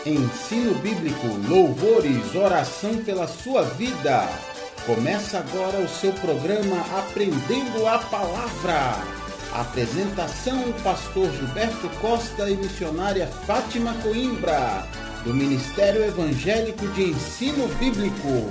Ensino bíblico, louvores, oração pela sua vida. Começa agora o seu programa Aprendendo a Palavra. Apresentação: Pastor Gilberto Costa e missionária Fátima Coimbra, do Ministério Evangélico de Ensino Bíblico.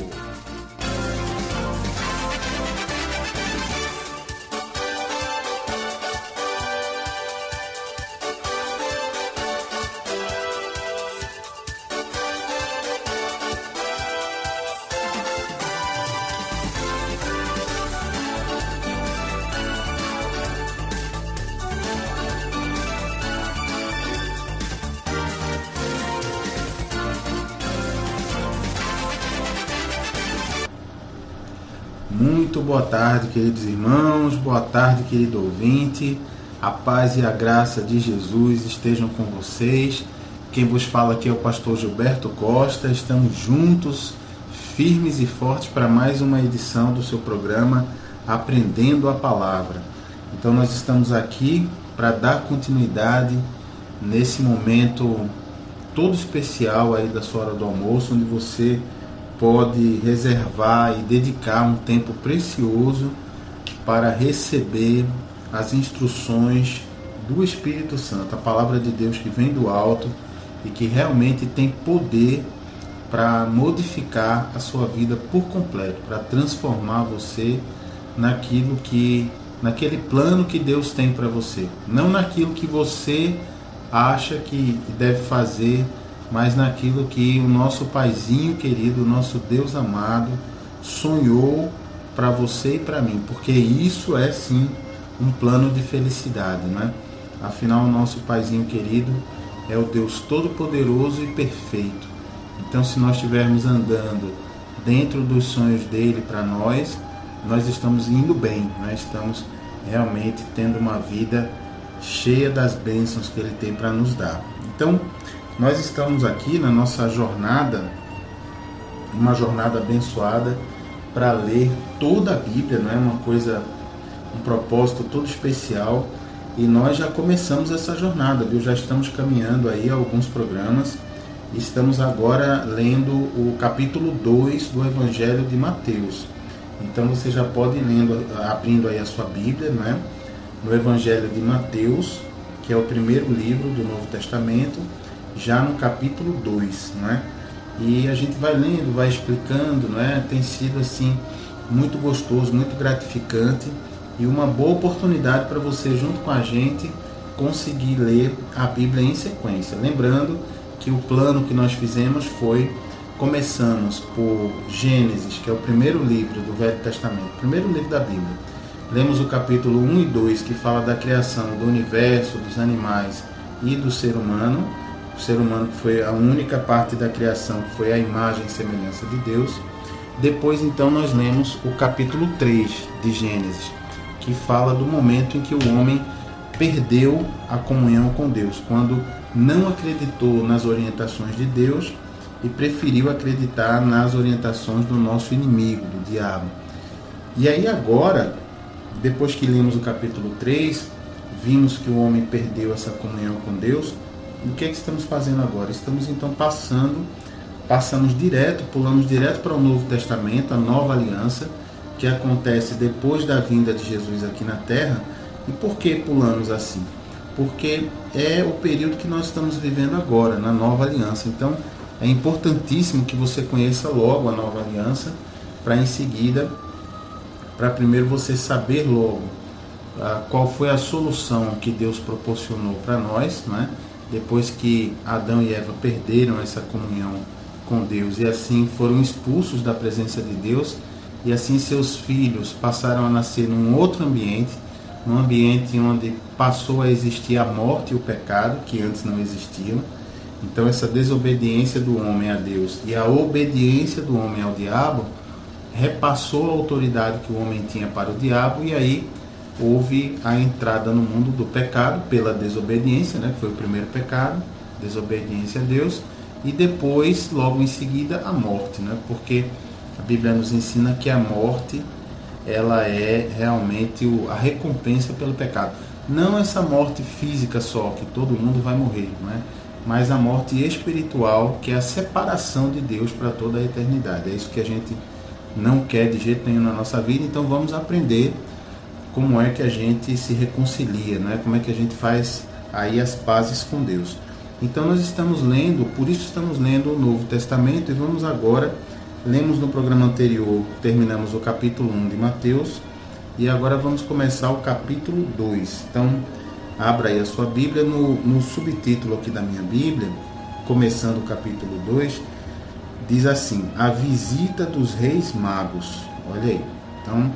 Muito boa tarde, queridos irmãos, boa tarde, querido ouvinte. A paz e a graça de Jesus estejam com vocês. Quem vos fala aqui é o pastor Gilberto Costa. Estamos juntos, firmes e fortes, para mais uma edição do seu programa Aprendendo a Palavra. Então nós estamos aqui para dar continuidade nesse momento todo especial aí da sua hora do almoço, onde você pode reservar e dedicar um tempo precioso para receber as instruções do Espírito Santo, a palavra de Deus que vem do alto e que realmente tem poder para modificar a sua vida por completo, para transformar você naquele plano que Deus tem para você, não naquilo que você acha que deve fazer, mas naquilo que o nosso Paizinho querido, o nosso Deus amado, sonhou para você e para mim, porque isso é sim um plano de felicidade, né? Afinal, o nosso Paizinho querido é o Deus Todo-Poderoso e Perfeito. Então, se nós estivermos andando dentro dos sonhos dele para nós estamos indo bem, nós estamos realmente tendo uma vida cheia das bênçãos que ele tem para nos dar. Então, nós estamos aqui na nossa jornada, uma jornada abençoada para ler toda a Bíblia, não é um propósito todo especial, e nós já começamos essa jornada, viu? Já estamos caminhando aí alguns programas, e estamos agora lendo o capítulo 2 do Evangelho de Mateus. Então você já pode ir abrindo aí a sua Bíblia, não é? No Evangelho de Mateus, que é o primeiro livro do Novo Testamento, já no capítulo 2, não é? E a gente vai lendo, vai explicando, não é? Tem sido assim muito gostoso, muito gratificante e uma boa oportunidade para você, junto com a gente, conseguir ler a Bíblia em sequência. Lembrando que o plano que nós fizemos foi: começamos por Gênesis, que é o primeiro livro do Velho Testamento, primeiro livro da Bíblia. Lemos o capítulo 1 e 2, que fala da criação do universo, dos animais e do ser humano. O ser humano que foi a única parte da criação que foi a imagem e semelhança de Deus. Depois, então, nós lemos o capítulo 3 de Gênesis, que fala do momento em que o homem perdeu a comunhão com Deus, quando não acreditou nas orientações de Deus e preferiu acreditar nas orientações do nosso inimigo, do diabo. E aí agora, depois que lemos o capítulo 3, vimos que o homem perdeu essa comunhão com Deus. O que é que estamos fazendo agora? Estamos então pulamos direto para o Novo Testamento, a Nova Aliança, que acontece depois da vinda de Jesus aqui na Terra. E por que pulamos assim? Porque é o período que nós estamos vivendo agora, na Nova Aliança. Então é importantíssimo que você conheça logo a Nova Aliança, para primeiro você saber logo qual foi a solução que Deus proporcionou para nós, né? Depois que Adão e Eva perderam essa comunhão com Deus e assim foram expulsos da presença de Deus, e assim seus filhos passaram a nascer num outro ambiente, num ambiente onde passou a existir a morte e o pecado, que antes não existiam. Então essa desobediência do homem a Deus e a obediência do homem ao diabo repassou a autoridade que o homem tinha para o diabo, e aí houve a entrada no mundo do pecado pela desobediência, né, que foi o primeiro pecado, desobediência a Deus, e depois, logo em seguida, a morte, né, porque a Bíblia nos ensina que a morte, ela é realmente a recompensa pelo pecado. Não essa morte física só, que todo mundo vai morrer, né? mas a morte espiritual, que é a separação de Deus para toda a eternidade. É isso que a gente não quer de jeito nenhum na nossa vida. Então vamos aprender como é que a gente se reconcilia, né? Como é que a gente faz aí as pazes com Deus. Então nós estamos lendo, por isso estamos lendo o Novo Testamento, e vamos agora, lemos no programa anterior, terminamos o capítulo 1 de Mateus, e agora vamos começar o capítulo 2. Então abra aí a sua Bíblia, no subtítulo aqui da minha Bíblia, começando o capítulo 2, diz assim: a visita dos reis magos. Olha aí, então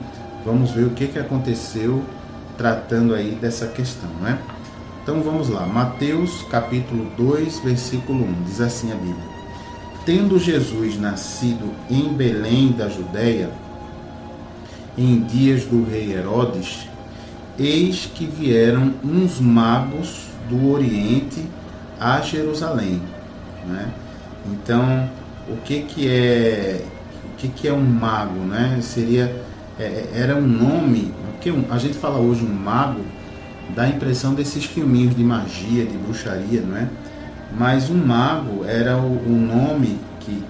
vamos ver o que aconteceu tratando aí dessa questão, né? Então vamos lá, Mateus capítulo 2, versículo 1, diz assim a Bíblia: tendo Jesus nascido em Belém da Judéia, em dias do rei Herodes, eis que vieram uns magos do Oriente a Jerusalém, né? Então, o que é um mago, né? Era um nome, porque a gente fala hoje um mago, dá a impressão desses filminhos de magia, de bruxaria, não é? Mas um mago era o nome que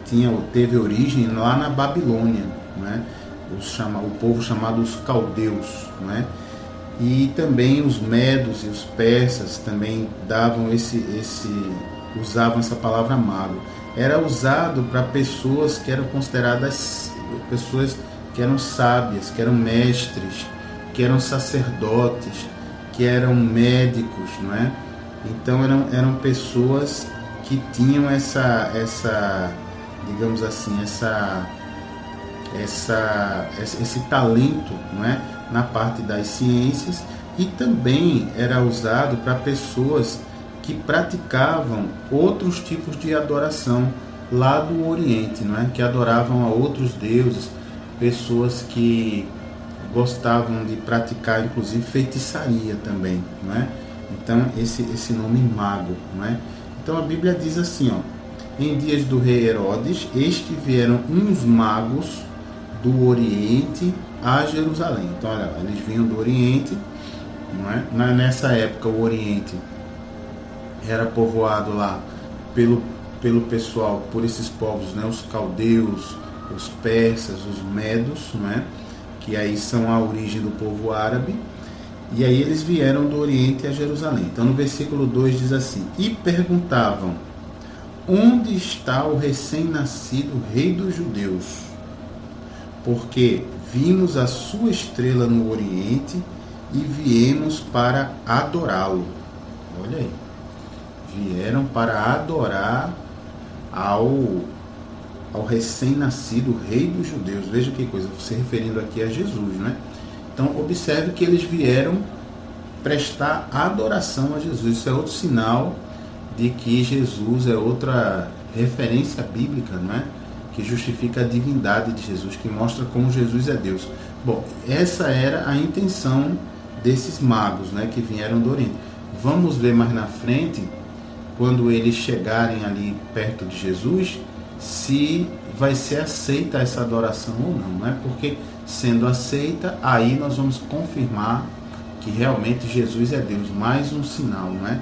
teve origem lá na Babilônia, né? O povo chamado os caldeus, né? E também os medos e os persas também usavam essa palavra mago. Era usado para pessoas que eram consideradas pessoas que eram sábias, que eram mestres, que eram sacerdotes, que eram médicos, não é? Então eram pessoas que tinham digamos assim, esse talento, não é? Na parte das ciências, e também era usado para pessoas que praticavam outros tipos de adoração lá do Oriente, não é? Que adoravam a outros deuses, pessoas que gostavam de praticar inclusive feitiçaria também, não é? Então esse nome mago, não é? Então a Bíblia diz assim, ó: em dias do rei Herodes, eis que vieram uns magos do Oriente a Jerusalém. Então olha, eles vinham do Oriente, não é? Nessa época o Oriente era povoado lá pelo pessoal, por esses povos, né? Os caldeus, os persas, os medos, não é? Que aí são a origem do povo árabe, e aí eles vieram do Oriente a Jerusalém. Então no versículo 2 diz assim: e perguntavam, onde está o recém-nascido rei dos judeus? Porque vimos a sua estrela no Oriente e viemos para adorá-lo. Olha aí, vieram para adorar ao recém-nascido rei dos judeus. Veja que coisa, se referindo aqui a Jesus, né? Então observe que eles vieram prestar adoração a Jesus. Isso é outro sinal de que Jesus é outra referência bíblica, não é? Que justifica a divindade de Jesus, que mostra como Jesus é Deus. Bom, essa era a intenção desses magos, né, que vieram do Oriente. Vamos ver mais na frente, quando eles chegarem ali perto de Jesus, se vai ser aceita essa adoração ou não, né? Porque sendo aceita, aí nós vamos confirmar que realmente Jesus é Deus. Mais um sinal, não é?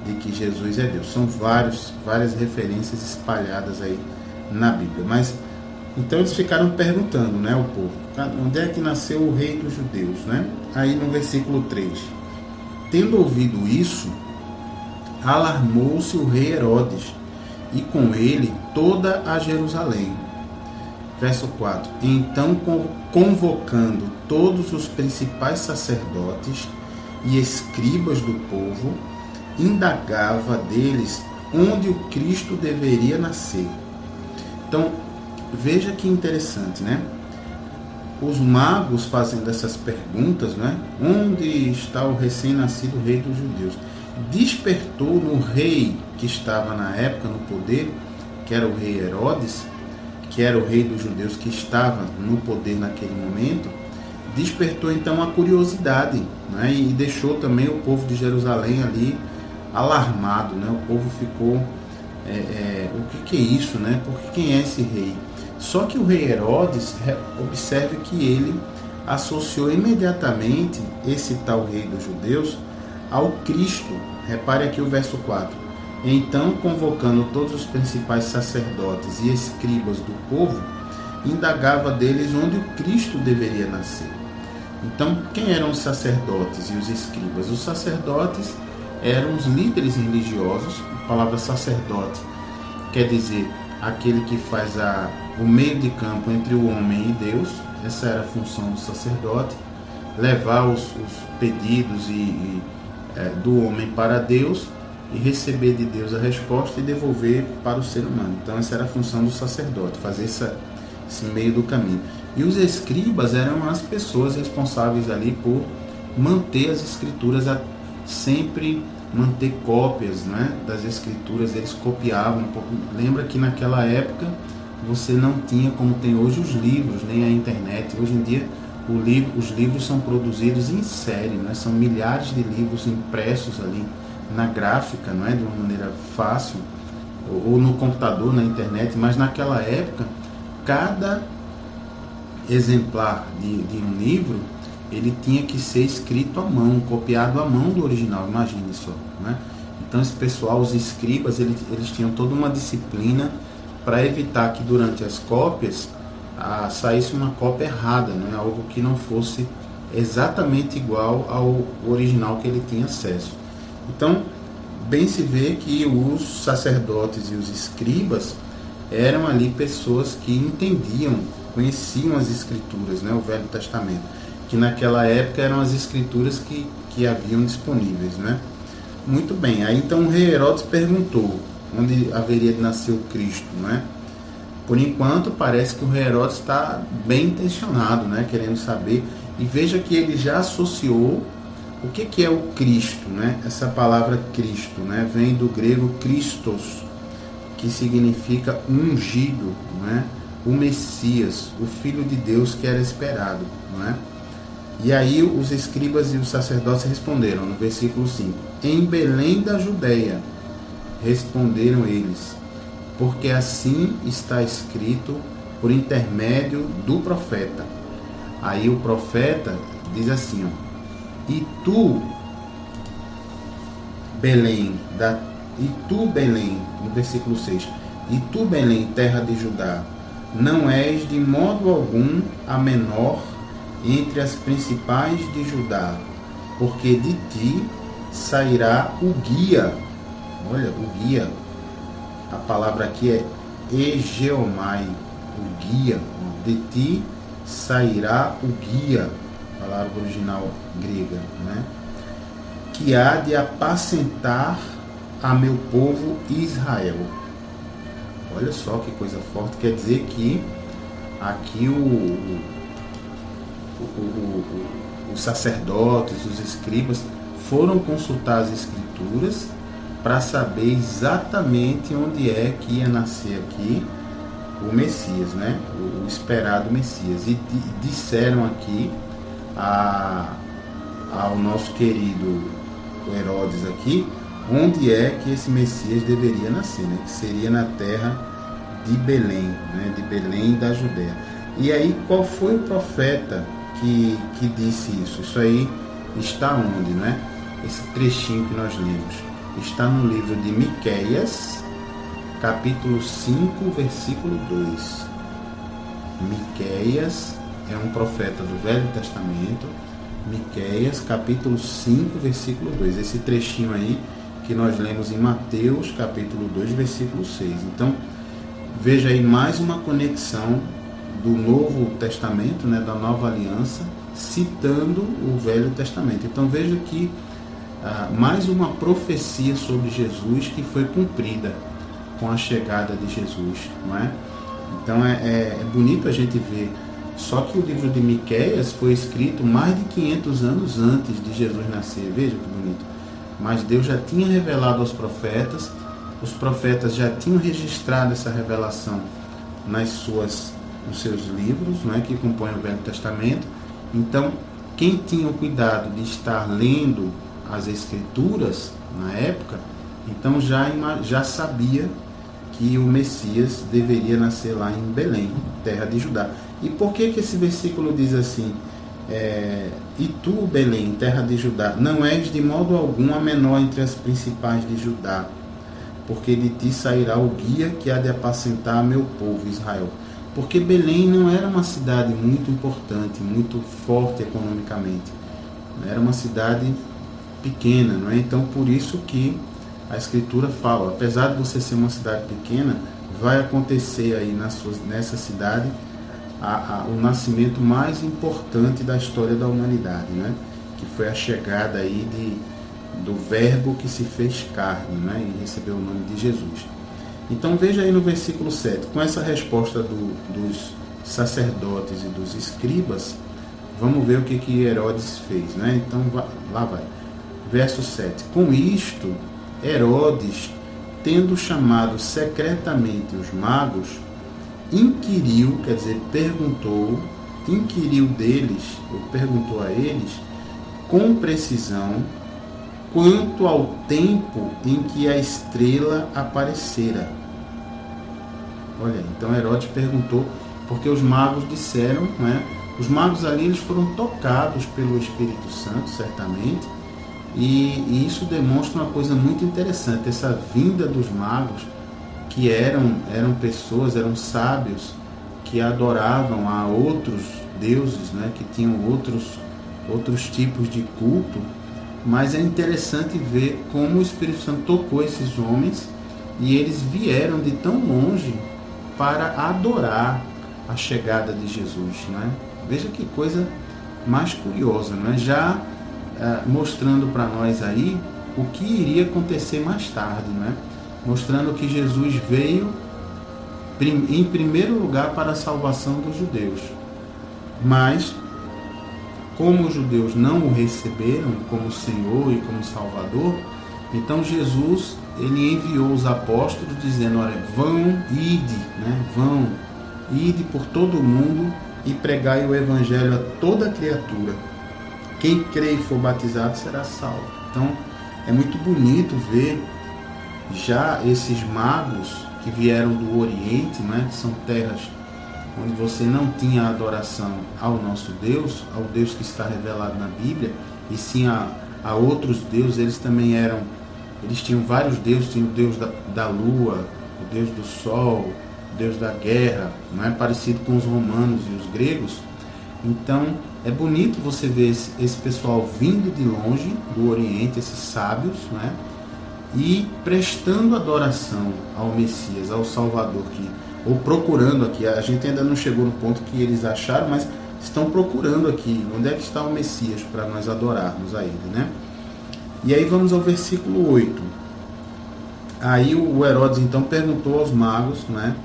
De que Jesus é Deus. São várias referências espalhadas aí na Bíblia. Mas então eles ficaram perguntando, né, o povo, onde é que nasceu o rei dos judeus, né? Aí no versículo 3: tendo ouvido isso, alarmou-se o rei Herodes, e com ele toda a Jerusalém. Verso 4: então, convocando todos os principais sacerdotes e escribas do povo, indagava deles onde o Cristo deveria nascer. Então, veja que interessante, né? Os magos fazendo essas perguntas, né? Onde está o recém-nascido rei dos judeus? Despertou no rei que estava na época no poder, que era o rei Herodes, que era o rei dos judeus que estava no poder naquele momento, despertou então a curiosidade, né? E deixou também o povo de Jerusalém ali alarmado, né? O povo ficou, o que é isso, né? Porque quem é esse rei? Só que o rei Herodes, observe que ele associou imediatamente esse tal rei dos judeus ao Cristo. Repare aqui o verso 4: Então, convocando todos os principais sacerdotes e escribas do povo, indagava deles onde o Cristo deveria nascer. Então, quem eram os sacerdotes e os escribas? Os sacerdotes eram os líderes religiosos. A palavra sacerdote quer dizer aquele que faz o meio de campo entre o homem e Deus. Essa era a função do sacerdote, levar os pedidos do homem para Deus e receber de Deus a resposta e devolver para o ser humano. Então essa era a função do sacerdote, fazer esse meio do caminho. E os escribas eram as pessoas responsáveis ali por manter as escrituras, sempre manter cópias, né, das escrituras. Eles copiavam. Lembra que naquela época você não tinha como tem hoje os livros, nem a internet. Hoje em dia os livros são produzidos em série, né? São milhares de livros impressos ali na gráfica, não é? De uma maneira fácil, ou no computador, na internet. Mas naquela época, cada exemplar de um livro, ele tinha que ser escrito à mão, copiado à mão do original, imagine só, né? Então esse pessoal, os escribas, eles tinham toda uma disciplina para evitar que durante as cópias saísse uma cópia errada, né? Algo que não fosse exatamente igual ao original que ele tinha acesso. Então, bem se vê que os sacerdotes e os escribas eram ali pessoas que entendiam, conheciam as escrituras, né? O Velho Testamento, que naquela época eram as escrituras que haviam disponíveis, né? Muito bem, aí então o rei Herodes perguntou onde haveria de nascer o Cristo, né? Por enquanto parece que o rei Herodes está bem intencionado, né? Querendo saber, e veja que ele já associou o que é o Cristo, né? Essa palavra Cristo, né? Vem do grego Christos, que significa ungido, né? O Messias, o Filho de Deus que era esperado, né? E aí os escribas e os sacerdotes responderam, no versículo 5, em Belém da Judeia, responderam eles, porque assim está escrito por intermédio do profeta. Aí o profeta diz assim, ó, e tu, Belém, no versículo 6, e tu, Belém, terra de Judá, não és de modo algum a menor entre as principais de Judá, porque de ti sairá o guia. Olha, o guia, a palavra aqui é Egeomai, o guia. De ti sairá o guia, palavra original grega, né? Que há de apacentar a meu povo Israel. Olha só que coisa forte, quer dizer que aqui os sacerdotes, os escribas foram consultar as escrituras para saber exatamente onde é que ia nascer aqui o Messias, né? O esperado Messias. E disseram aqui ao nosso querido Herodes aqui, onde é que esse Messias deveria nascer, né? Que seria na terra de Belém, né? De Belém da Judéia. E aí, qual foi o profeta que disse isso? Isso aí está onde, né? Esse trechinho que nós lemos está no livro de Miqueias, capítulo 5, versículo 2. Miqueias é um profeta do Velho Testamento. Miqueias, capítulo 5, versículo 2. Esse trechinho aí que nós lemos em Mateus, capítulo 2, versículo 6. Então, veja aí mais uma conexão do Novo Testamento, né, da Nova Aliança, citando o Velho Testamento. Então, veja que mais uma profecia sobre Jesus que foi cumprida com a chegada de Jesus, não é? Então, é bonito a gente ver. Só que o livro de Miqueias foi escrito mais de 500 anos antes de Jesus nascer. Veja que bonito. Mas Deus já tinha revelado aos profetas, os profetas já tinham registrado essa revelação nos seus livros, não é, que compõem o Velho Testamento. Então, quem tinha o cuidado de estar lendo as Escrituras na época, então já sabia que o Messias deveria nascer lá em Belém, terra de Judá. E por que esse versículo diz assim, e tu, Belém, terra de Judá, não és de modo algum a menor entre as principais de Judá, porque de ti sairá o guia que há de apacentar meu povo Israel. Porque Belém não era uma cidade muito importante, muito forte economicamente. Era uma cidade pequena, não é? Então, por isso que a Escritura fala, apesar de você ser uma cidade pequena, vai acontecer aí nessa cidade o nascimento mais importante da história da humanidade, né? Que foi a chegada aí do Verbo que se fez carne, né? E recebeu o nome de Jesus. Então veja aí no versículo 7, com essa resposta dos sacerdotes e dos escribas, vamos ver o que Herodes fez, né? Então lá vai. Verso 7. Com isto, Herodes, tendo chamado secretamente os magos, inquiriu, quer dizer, inquiriu deles, ou perguntou a eles, com precisão, quanto ao tempo em que a estrela aparecera. Olha, então Herodes perguntou, porque os magos disseram, né? Os magos ali, eles foram tocados pelo Espírito Santo, certamente, e isso demonstra uma coisa muito interessante, essa vinda dos magos, que eram pessoas, eram sábios, que adoravam a outros deuses, né? Que tinham outros tipos de culto, mas é interessante ver como o Espírito Santo tocou esses homens e eles vieram de tão longe para adorar a chegada de Jesus, né? Veja que coisa mais curiosa, né? Já mostrando para nós aí o que iria acontecer mais tarde, né? Mostrando que Jesus veio em primeiro lugar para a salvação dos judeus, mas como os judeus não o receberam como Senhor e como Salvador, então Jesus, ele enviou os apóstolos dizendo, olha, ide por todo o mundo e pregai o evangelho a toda criatura. Quem crê e for batizado será salvo. Então é muito bonito ver já esses magos que vieram do Oriente, né, que são terras onde você não tinha adoração ao nosso Deus, ao Deus que está revelado na Bíblia, e sim a outros deuses. Eles tinham vários deuses, tinha o Deus da lua, o Deus do sol, o Deus da guerra, não é parecido com os romanos e os gregos. Então é bonito você ver esse pessoal vindo de longe do Oriente, esses sábios, né, e prestando adoração ao Messias, ao Salvador, ou procurando aqui. A gente ainda não chegou no ponto que eles acharam, mas estão procurando aqui onde é que está o Messias para nós adorarmos a ele, né? E aí vamos ao versículo 8. Aí o Herodes então perguntou aos magos, né,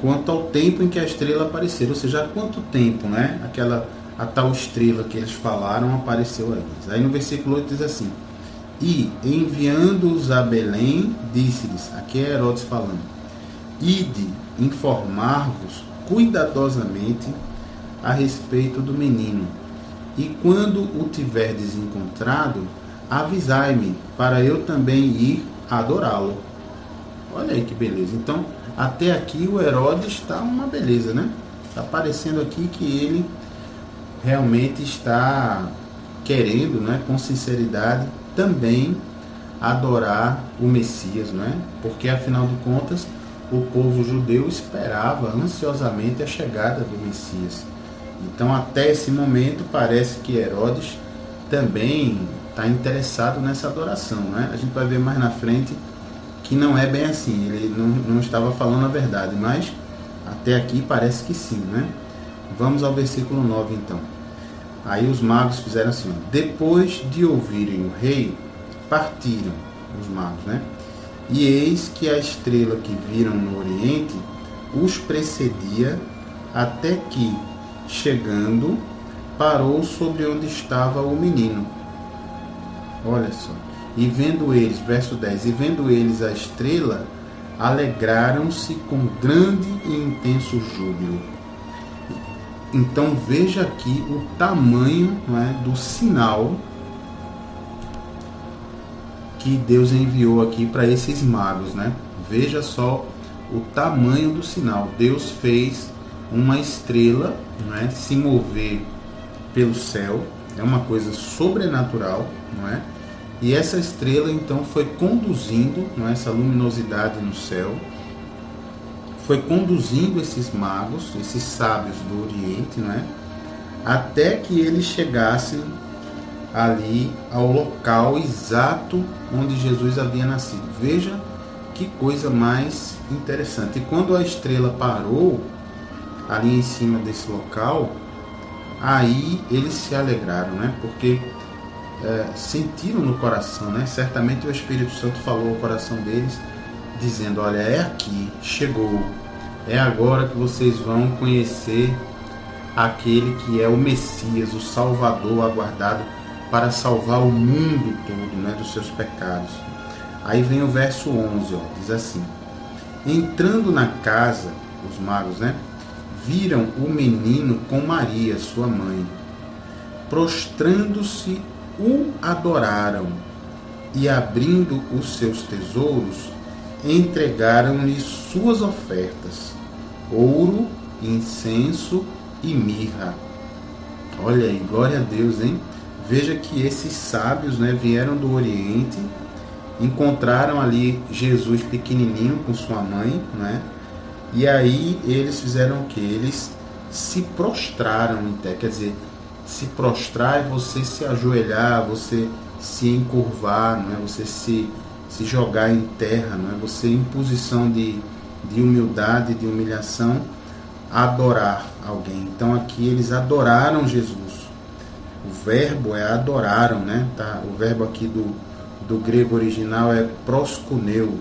quanto ao tempo em que a estrela apareceu, ou seja, há quanto tempo, né, a tal estrela que eles falaram apareceu a eles. Aí no versículo 8 diz assim, e enviando-os a Belém, disse-lhes, aqui é Herodes falando, ide informar-vos cuidadosamente a respeito do menino, e quando o tiverdes encontrado, avisai-me, para eu também ir adorá-lo. Olha aí que beleza. Então, até aqui o Herodes está uma beleza, né? Está parecendo aqui que ele realmente está querendo, né, com sinceridade, também adorar o Messias, não é? Porque, afinal de contas, o povo judeu esperava ansiosamente a chegada do Messias. Então, até esse momento, parece que Herodes também está interessado nessa adoração, né? A gente vai ver mais na frente que não é bem assim, ele não estava falando a verdade, mas até aqui parece que sim, né? Vamos ao versículo 9 então. Aí os magos fizeram assim, depois de ouvirem o rei, partiram os magos, né? E eis que a estrela que viram no Oriente os precedia até que, chegando, parou sobre onde estava o menino. Olha só. E vendo eles, verso 10, e vendo eles a estrela, alegraram-se com grande e intenso júbilo. Então veja aqui o tamanho, né, do sinal que Deus enviou aqui para esses magos, né? Veja só o tamanho do sinal. Deus fez uma estrela, né, se mover pelo céu, é uma coisa sobrenatural, não é? E essa estrela então foi conduzindo, não é, essa luminosidade no céu, foi conduzindo esses magos, esses sábios do Oriente, não é, até que eles chegassem ali ao local exato onde Jesus havia nascido. Veja que coisa mais interessante. E quando a estrela parou ali em cima desse local, aí eles se alegraram, né? Porque sentiram no coração, né? Certamente o Espírito Santo falou ao coração deles, dizendo: olha, é aqui, chegou, é agora que vocês vão conhecer aquele que é o Messias, o Salvador aguardado para salvar o mundo todo, né, dos seus pecados. Aí vem o verso 11, ó, diz assim: entrando na casa, os magos, né, viram o menino com Maria, sua mãe. Prostrando-se, o adoraram e, abrindo os seus tesouros, entregaram-lhe suas ofertas: ouro, incenso e mirra. Olha aí, glória a Deus, hein? Veja que esses sábios, né, vieram do Oriente, encontraram ali Jesus pequenininho com sua mãe, né? E aí eles fizeram o que? Eles se prostraram, quer dizer, se prostrar é você se ajoelhar, você se encurvar, não é? Você se jogar em terra, não é? Você em posição de humildade, de humilhação, adorar alguém. Então aqui eles adoraram Jesus. O verbo é adoraram, né? Tá? O verbo aqui do grego original é proskuneu,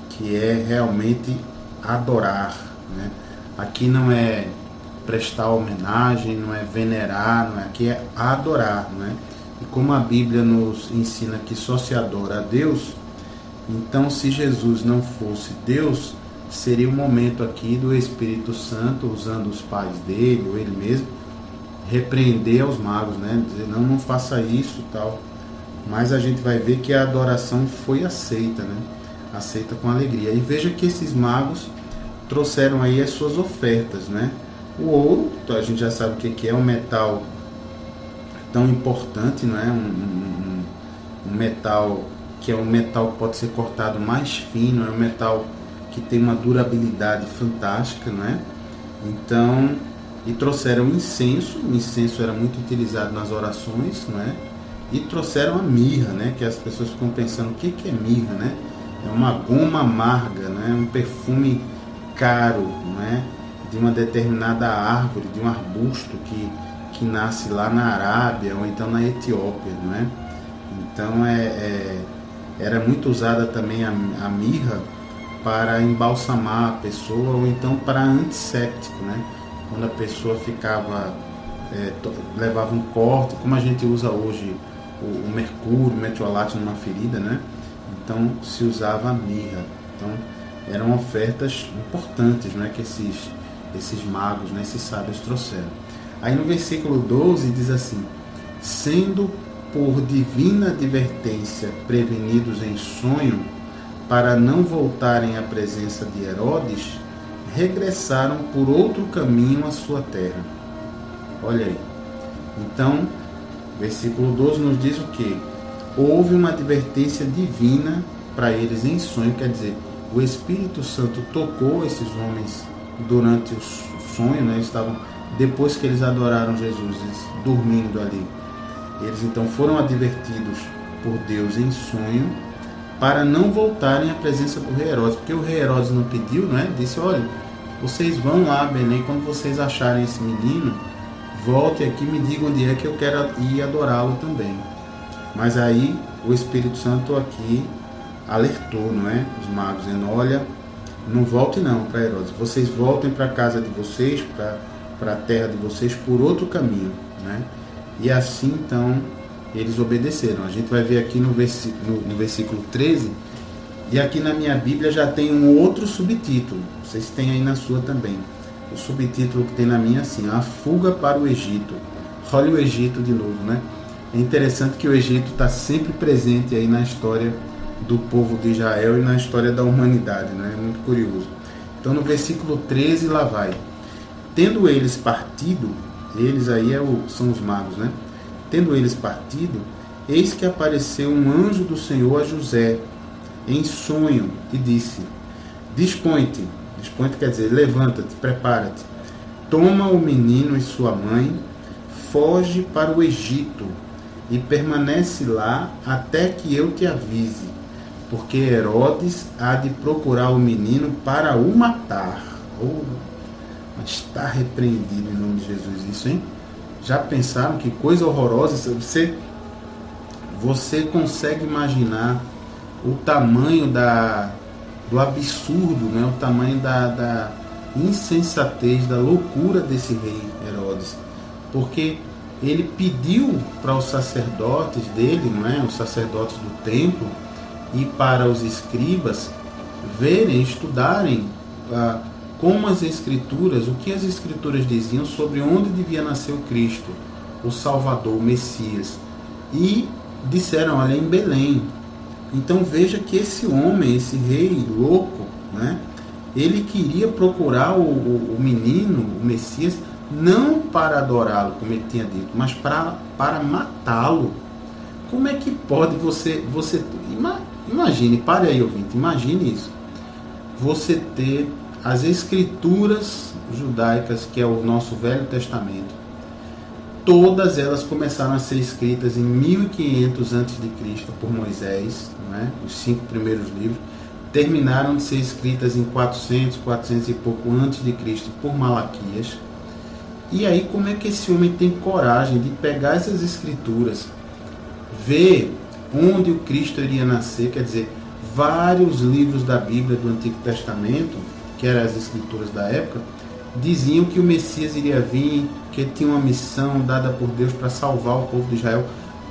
que é realmente adorar, né? Aqui não é prestar homenagem, não é venerar, não é, aqui é adorar, não é? E como a Bíblia nos ensina que só se adora a Deus, então se Jesus não fosse Deus, seria o momento aqui do Espírito Santo, usando os pais dele, ou ele mesmo, repreender aos magos, né? Dizer, não faça isso, tal. Mas a gente vai ver que a adoração foi aceita, né? Aceita com alegria. E veja que esses magos trouxeram aí as suas ofertas, né? O ouro, a gente já sabe o que é um metal tão importante, não é? Um metal que é um metal que pode ser cortado mais fino, é um metal que tem uma durabilidade fantástica, não é? Então, e trouxeram incenso. O incenso era muito utilizado nas orações, não é? E trouxeram a mirra, né? Que as pessoas ficam pensando, o que é mirra, né? É uma goma amarga, né? Um perfume caro, né? De uma determinada árvore, de um arbusto que nasce lá na Arábia ou então na Etiópia, não é? Então era muito usada também a mirra para embalsamar a pessoa ou então para antisséptico, né? Quando a pessoa ficava, levava um corte, como a gente usa hoje o mercúrio, o metiolato numa ferida, né? Então se usava a mirra. Então eram ofertas importantes, né? Que esses magos, né? Esses sábios trouxeram. Aí no versículo 12 diz assim: sendo por divina advertência prevenidos em sonho, para não voltarem à presença de Herodes, regressaram por outro caminho à sua terra. Olha aí. Então, versículo 12 nos diz o quê? Houve uma advertência divina para eles em sonho, quer dizer, o Espírito Santo tocou esses homens durante o sonho, né? Eles estavam, depois que eles adoraram Jesus, eles dormindo ali. Eles então foram advertidos por Deus em sonho para não voltarem à presença do rei Herodes, porque o rei Herodes não pediu, né? Disse: olha, vocês vão lá a Belém, quando vocês acharem esse menino, volte aqui e me digam onde é que eu quero ir adorá-lo também. Mas aí o Espírito Santo aqui alertou, não é? Os magos, dizendo: olha, não volte não para Herodes, vocês voltem para a casa de vocês, para a terra de vocês, por outro caminho, né? E assim então eles obedeceram. A gente vai ver aqui no versículo 13, e aqui na minha Bíblia já tem um outro subtítulo, vocês têm aí na sua também. O subtítulo que tem na minha é assim: a fuga para o Egito. Olha o Egito de novo, né? É interessante que o Egito está sempre presente aí na história do povo de Israel e na história da humanidade, né? É muito curioso. Então no versículo 13 lá vai: tendo eles partido, eles aí são os magos, né? Tendo eles partido, eis que apareceu um anjo do Senhor a José em sonho e disse: dispõe-te, dispõe-te quer dizer, levanta-te, prepara-te, toma o menino e sua mãe, foge para o Egito e permanece lá até que eu te avise, porque Herodes há de procurar o menino para o matar. Mas está repreendido em nome de Jesus isso, hein? Já pensaram que coisa horrorosa? Você consegue imaginar o tamanho do absurdo, né? O tamanho da insensatez, da loucura desse rei Herodes? Porque ele pediu para os sacerdotes dele, não é? Os sacerdotes do templo, e para os escribas verem, estudarem como as escrituras, o que as escrituras diziam sobre onde devia nascer o Cristo, o Salvador, o Messias. E disseram, olha, em Belém. Então veja que esse homem, esse rei louco, né, ele queria procurar o menino, o Messias, não para adorá-lo, como ele tinha dito, mas para matá-lo. Como é que pode você imagine, pare aí, ouvinte, imagine isso. Você ter as escrituras judaicas, que é o nosso Velho Testamento, todas elas começaram a ser escritas em 1500 a.C. por Moisés, né? Os 5 primeiros livros, terminaram de ser escritas em 400 e pouco antes de Cristo por Malaquias. E aí como é que esse homem tem coragem de pegar essas escrituras, ver onde o Cristo iria nascer, quer dizer, vários livros da Bíblia do Antigo Testamento, que eram as escrituras da época, diziam que o Messias iria vir, que ele tinha uma missão dada por Deus para salvar o povo de Israel.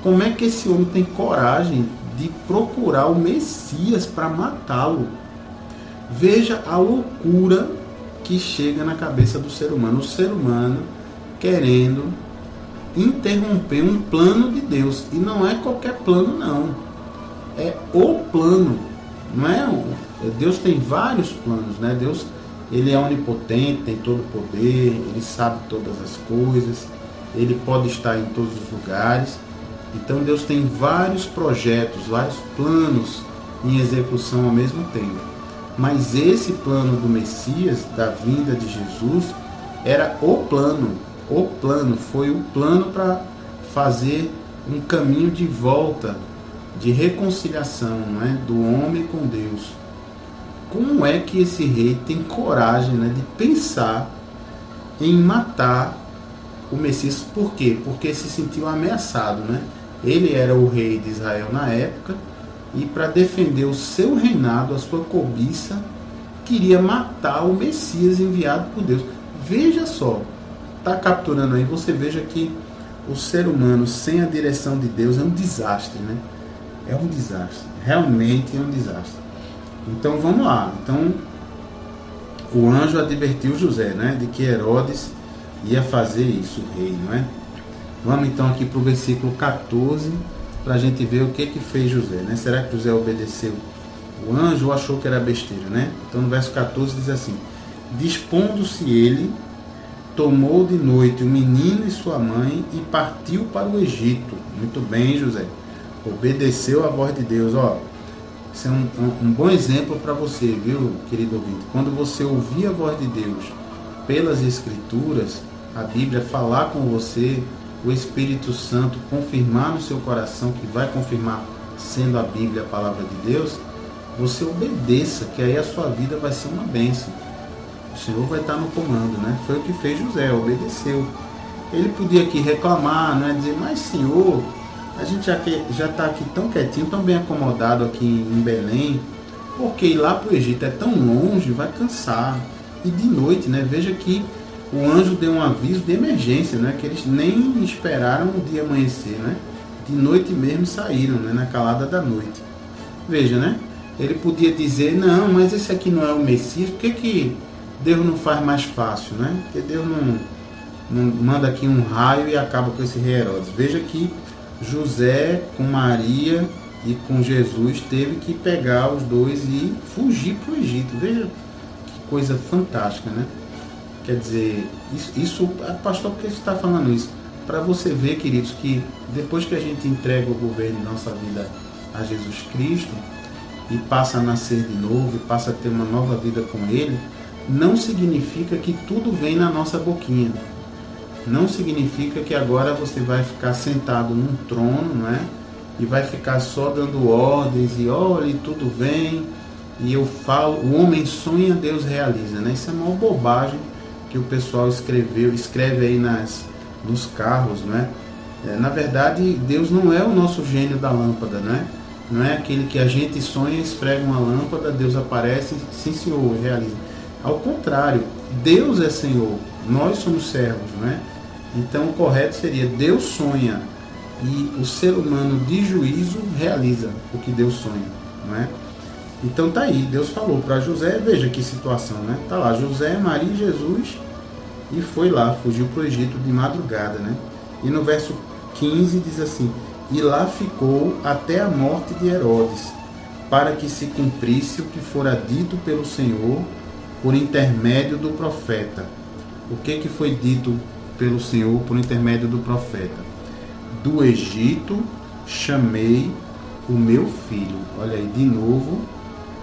Como é que esse homem tem coragem de procurar o Messias para matá-lo? Veja a loucura que chega na cabeça do ser humano. O ser humano querendo interromper um plano de Deus. E não é qualquer plano, não. É o plano. Não é? Deus tem vários planos, né? Deus, ele é onipotente, tem todo o poder, ele sabe todas as coisas, ele pode estar em todos os lugares. Então Deus tem vários projetos, vários planos em execução ao mesmo tempo. Mas esse plano do Messias, da vinda de Jesus, era o plano. O plano foi o plano para fazer um caminho de volta, de reconciliação, né, do homem com Deus. Como é que esse rei tem coragem, né, de pensar em matar o Messias? Por quê? Porque se sentiu ameaçado, né? Ele era o rei de Israel na época e para defender o seu reinado, a sua cobiça, queria matar o Messias enviado por Deus. Veja só, está capturando aí, você veja que o ser humano sem a direção de Deus é um desastre, né? É um desastre, realmente é um desastre. Então vamos lá. Então o anjo advertiu José, né, de que Herodes ia fazer isso, o rei, não é? Vamos então aqui para o versículo 14, para a gente ver o que fez José, né? Será que José obedeceu o anjo ou achou que era besteira, né? Então no verso 14 diz assim: dispondo-se ele, tomou de noite o menino e sua mãe e partiu para o Egito. Muito bem, José. Obedeceu a voz de Deus, ó. Isso é um bom exemplo para você, viu, querido ouvinte? Quando você ouvir a voz de Deus pelas Escrituras, a Bíblia falar com você, o Espírito Santo confirmar no seu coração, que vai confirmar sendo a Bíblia a palavra de Deus, você obedeça, que aí a sua vida vai ser uma bênção. O Senhor vai estar no comando, né? Foi o que fez José, obedeceu. Ele podia aqui reclamar, né? Dizer, mas Senhor, a gente já está aqui tão quietinho, tão bem acomodado aqui em Belém, porque ir lá para o Egito é tão longe, vai cansar. E de noite, né? Veja que o anjo deu um aviso de emergência, né? Que eles nem esperaram o dia amanhecer, né? De noite mesmo saíram, né? Na calada da noite. Veja, né? Ele podia dizer, não, mas esse aqui não é o Messias, por que Deus não faz mais fácil, né? Porque Deus não manda aqui um raio e acaba com esse rei Herodes. Veja que José com Maria e com Jesus teve que pegar os dois e fugir para o Egito. Veja que coisa fantástica, né? Quer dizer, isso pastor, por que você está falando isso? para você ver, queridos, que depois que a gente entrega o governo de nossa vida a Jesus Cristo e passa a nascer de novo, e passa a ter uma nova vida com Ele, não significa que tudo vem na nossa boquinha. Não significa que agora você vai ficar sentado num trono, não é? E vai ficar só dando ordens e olha, e tudo vem, e eu falo, o homem sonha, Deus realiza, né? Isso é uma bobagem que o pessoal escreve aí nos carros, né? Na verdade, Deus não é o nosso gênio da lâmpada, né? Não é aquele que a gente sonha, esfrega uma lâmpada, Deus aparece, sim senhor, realiza. Ao contrário, Deus é Senhor, nós somos servos, né? Então o correto seria, Deus sonha e o ser humano de juízo realiza o que Deus sonha, não é? Então tá aí, Deus falou para José, veja que situação, né? Tá lá, José, Maria e Jesus, e foi lá, fugiu para o Egito de madrugada, né? E no verso 15 diz assim, e lá ficou até a morte de Herodes, para que se cumprisse o que fora dito pelo Senhor por intermédio do profeta. O que foi dito pelo Senhor por intermédio do profeta? Do Egito chamei o meu filho. Olha aí, de novo,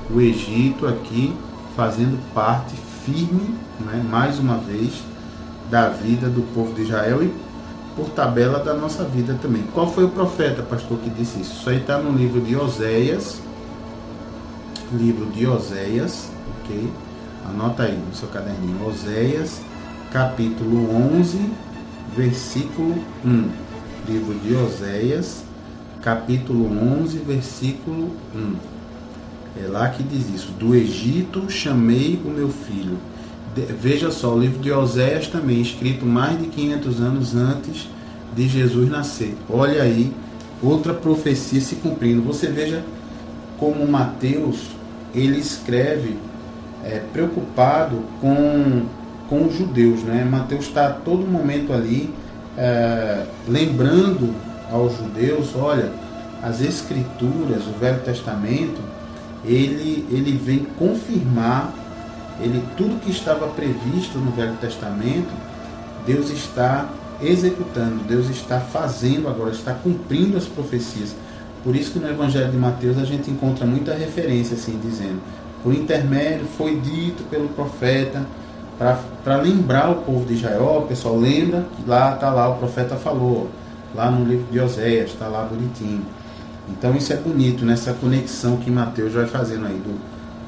o Egito aqui fazendo parte firme, né, mais uma vez, da vida do povo de Israel e, por tabela, da nossa vida também. Qual foi o profeta, pastor, que disse isso? Isso aí está no livro de Oséias. Livro de Oséias, ok? Anota aí no seu caderninho. Oséias, capítulo 11, versículo 1. Livro de Oséias, capítulo 11, versículo 1. É lá que diz isso. Do Egito chamei o meu filho. Veja só, o livro de Oséias também, escrito mais de 500 anos antes de Jesus nascer. Olha aí, outra profecia se cumprindo. Você veja como Mateus, ele escreve preocupado com os judeus, né? Mateus está a todo momento ali lembrando aos judeus, olha, as Escrituras, o Velho Testamento, ele vem confirmar, tudo que estava previsto no Velho Testamento, Deus está executando, Deus está fazendo agora, está cumprindo as profecias. Por isso que no Evangelho de Mateus a gente encontra muita referência, assim, dizendo, por intermédio foi dito pelo profeta, para lembrar o povo de Israel, pessoal, lembra que lá está lá, o profeta falou, lá no livro de Oséias, está lá bonitinho. Então isso é bonito, nessa conexão que Mateus vai fazendo aí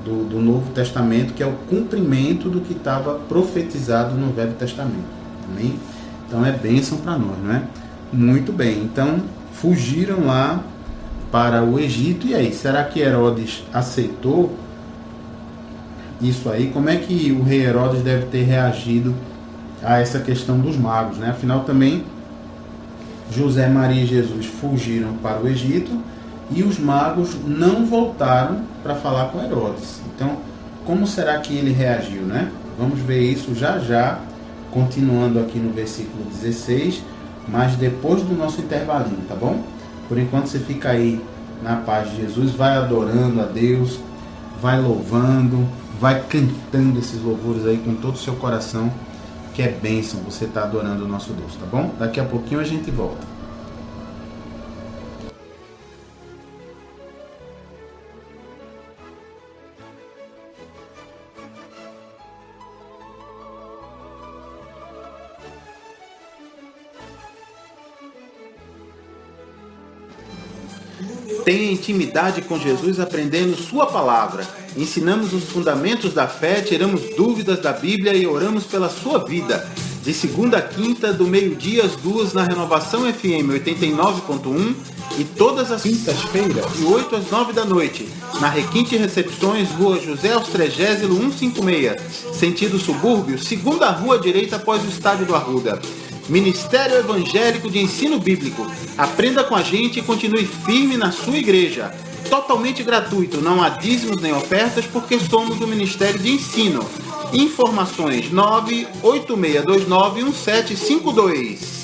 do Novo Testamento, que é o cumprimento do que estava profetizado no Velho Testamento. Amém? Então é bênção para nós, não é? Muito bem, então fugiram lá para o Egito, e aí, será que Herodes aceitou isso aí? Como é que o rei Herodes deve ter reagido a essa questão dos magos, né? Afinal também José, Maria e Jesus fugiram para o Egito e os magos não voltaram para falar com Herodes. Então, como será que ele reagiu, né? Vamos ver isso já já, continuando aqui no versículo 16, mas depois do nosso intervalinho, tá bom? Por enquanto você fica aí na paz de Jesus, vai adorando a Deus, vai louvando, vai cantando esses louvores aí com todo o seu coração, que é bênção você estar adorando o nosso Deus, tá bom? Daqui a pouquinho a gente volta. Tenha intimidade com Jesus aprendendo sua palavra. Ensinamos os fundamentos da fé, tiramos dúvidas da Bíblia e oramos pela sua vida. De segunda a quinta, do meio-dia às 2, na Renovação FM 89.1 e todas as quintas-feiras, de 8 às 9 da noite, na Requinte Recepções, Rua José Austregésilo 156, sentido subúrbio, segunda rua direita após o estádio do Arruda. Ministério Evangélico de Ensino Bíblico. Aprenda com a gente e continue firme na sua igreja. Totalmente gratuito, não há dízimos nem ofertas, porque somos o Ministério de Ensino. Informações 986291752.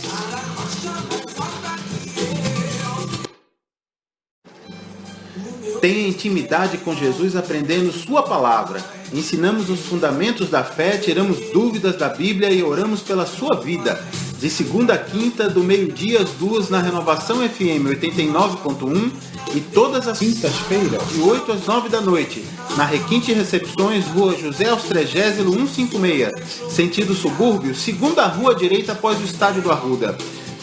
Tenha intimidade com Jesus aprendendo sua palavra. Ensinamos os fundamentos da fé, tiramos dúvidas da Bíblia e oramos pela sua vida. de segunda a quinta, do meio-dia às 2 na Renovação FM 89.1 e todas as quintas-feiras, de 8 às 9 da noite, na Requinte Recepções, Rua José Austregésilo 156, sentido subúrbio, segunda rua direita após o estádio do Arruda.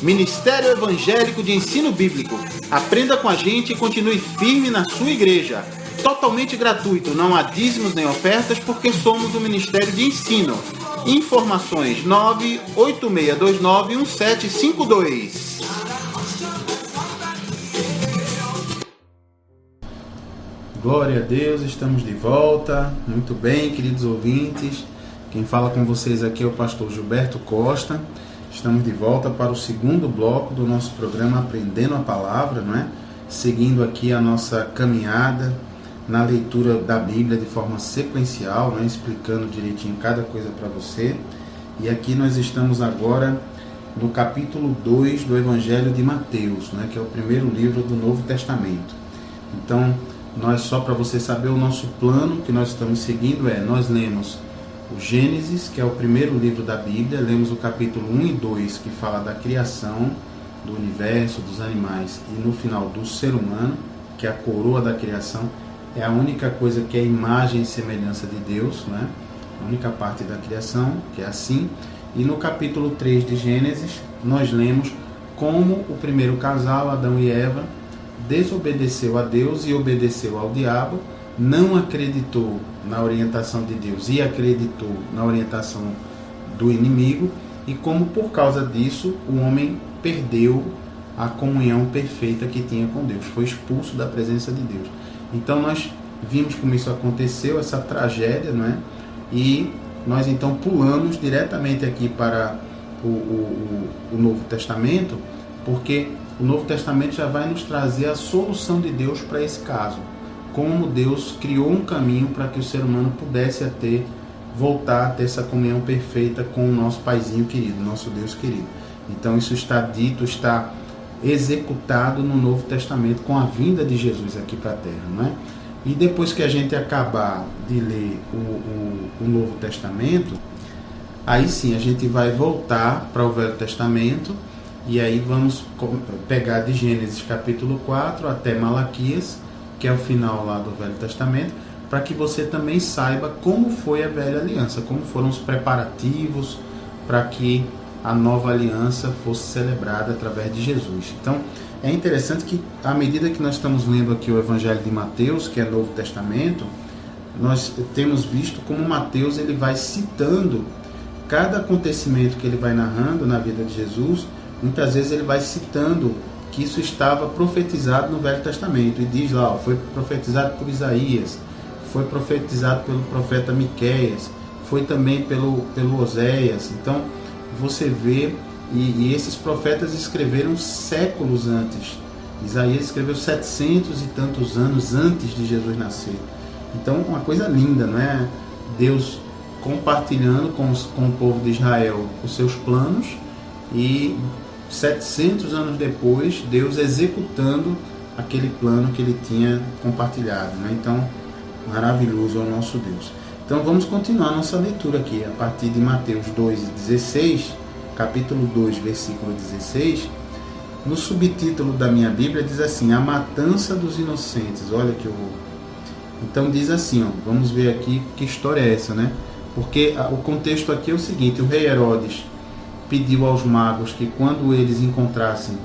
Ministério Evangélico de Ensino Bíblico. Aprenda com a gente e continue firme na sua igreja. Totalmente gratuito, não há dízimos nem ofertas, porque somos um ministério de ensino. Informações 986291752. Glória a Deus, estamos de volta. Muito bem, queridos ouvintes. Quem fala com vocês aqui é o pastor Gilberto Costa. Estamos de volta para o segundo bloco do nosso programa Aprendendo a Palavra, não é? Seguindo aqui a nossa caminhada na leitura da Bíblia de forma sequencial, né? Explicando direitinho cada coisa para você. E aqui nós estamos agora no capítulo 2 do Evangelho de Mateus, né? Que é o primeiro livro do Novo Testamento. Então, só para você saber, o nosso plano que nós estamos seguindo nós lemos o Gênesis, que é o primeiro livro da Bíblia, lemos o capítulo 1 e 2, que fala da criação, do universo, dos animais, e no final do ser humano, que é a coroa da criação, é a única coisa que é imagem e semelhança de Deus, né? A única parte da criação, que é assim. E no capítulo 3 de Gênesis, nós lemos como o primeiro casal, Adão e Eva, desobedeceu a Deus e obedeceu ao diabo, não acreditou na orientação de Deus e acreditou na orientação do inimigo, e como por causa disso o homem perdeu a comunhão perfeita que tinha com Deus, foi expulso da presença de Deus. Então nós vimos como isso aconteceu, essa tragédia, não é? E nós então pulamos diretamente aqui para o Novo Testamento, porque o Novo Testamento já vai nos trazer a solução de Deus para esse caso. Como Deus criou um caminho para que o ser humano pudesse voltar a ter essa comunhão perfeita com o nosso Paizinho querido, nosso Deus querido. Então isso está dito, está executado no Novo Testamento com a vinda de Jesus aqui para a Terra, não é? E depois que a gente acabar de ler o Novo Testamento, aí sim a gente vai voltar para o Velho Testamento, e aí vamos pegar de Gênesis capítulo 4 até Malaquias, que é o final lá do Velho Testamento, para que você também saiba como foi a Velha Aliança, como foram os preparativos para que a nova aliança fosse celebrada através de Jesus. Então, é interessante que, à medida que nós estamos lendo aqui o Evangelho de Mateus, que é Novo Testamento, nós temos visto como Mateus ele vai citando cada acontecimento que ele vai narrando na vida de Jesus. Muitas vezes ele vai citando que isso estava profetizado no Velho Testamento, e diz lá, foi profetizado por Isaías, foi profetizado pelo profeta Miqueias, foi também pelo Oséias. Então você vê, e esses profetas escreveram séculos antes. Isaías escreveu 700 e tantos anos antes de Jesus nascer. Então uma coisa linda, não é? Deus compartilhando com o povo de Israel os seus planos, e 700 anos depois, Deus executando aquele plano que ele tinha compartilhado, né? Então, maravilhoso é o nosso Deus. Então, vamos continuar nossa leitura aqui, a partir de Mateus 2,16, capítulo 2, versículo 16. No subtítulo da minha Bíblia diz assim, a matança dos inocentes. Olha que horror. Então, diz assim, vamos ver aqui que história é essa, né? Porque o contexto aqui é o seguinte, o rei Herodes pediu aos magos que quando eles encontrassem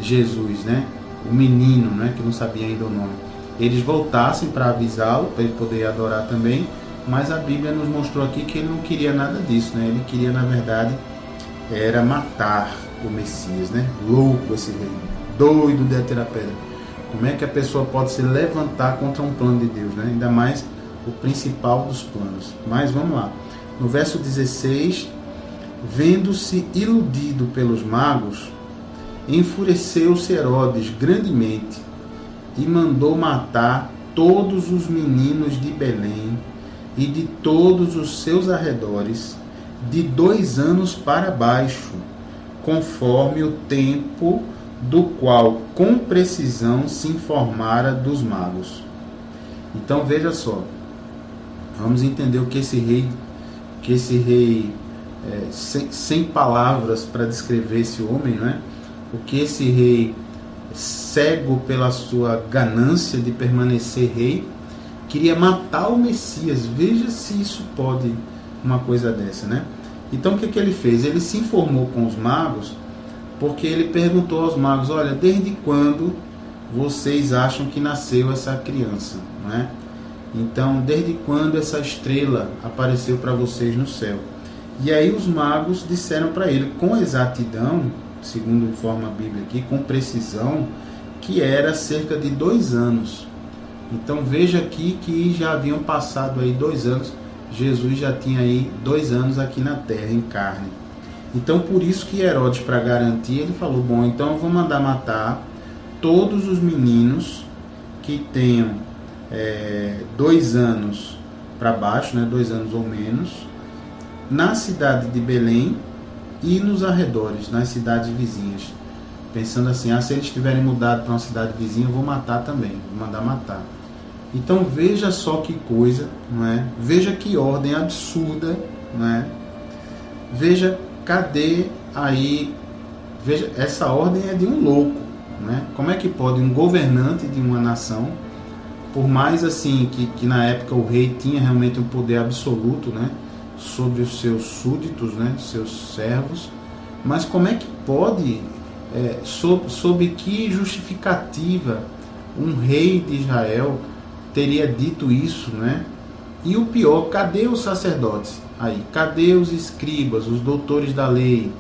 Jesus, né, o menino, né, que não sabia ainda o nome, eles voltassem para avisá-lo, para ele poder adorar também, mas a Bíblia nos mostrou aqui que ele não queria nada disso, né? Ele queria, na verdade, era matar o Messias, né? Louco esse rei, doido de atirar pedra. Como é que a pessoa pode se levantar contra um plano de Deus, né? Ainda mais o principal dos planos. Mas vamos lá, no verso 16, vendo-se iludido pelos magos, enfureceu-se Herodes grandemente e mandou matar todos os meninos de Belém e de todos os seus arredores, de 2 anos para baixo, conforme o tempo do qual com precisão se informara dos magos. Então veja só, vamos entender o que esse rei sem palavras para descrever esse homem, né? Porque esse rei, cego pela sua ganância de permanecer rei, queria matar o Messias. Veja se isso pode, uma coisa dessa, né? Então o que ele fez? Ele se informou com os magos, porque ele perguntou aos magos: olha, desde quando vocês acham que nasceu essa criança, não é? Então, desde quando essa estrela apareceu para vocês no céu? E aí os magos disseram para ele, com exatidão, segundo informa a Bíblia aqui, com precisão, que era cerca de 2 anos. Então veja aqui que já haviam passado aí 2 anos, Jesus já tinha aí 2 anos aqui na terra, em carne. Então por isso que Herodes, para garantir, ele falou: bom, então eu vou mandar matar todos os meninos que tenham 2 anos para baixo, né, 2 anos ou menos, na cidade de Belém e nos arredores, nas cidades vizinhas. Pensando assim, se eles tiverem mudado para uma cidade vizinha, eu vou matar também, vou mandar matar. Então veja só que coisa, não é? Veja que ordem absurda, não é? Veja, cadê aí? Veja, essa ordem é de um louco, né? Como é que pode um governante de uma nação, por mais assim que na época o rei tinha realmente um poder absoluto, né, sobre os seus súditos, né, seus servos, mas como é que pode, sob que justificativa um rei de Israel teria dito isso, né? E o pior, cadê os sacerdotes? Aí, cadê os escribas, os doutores da lei?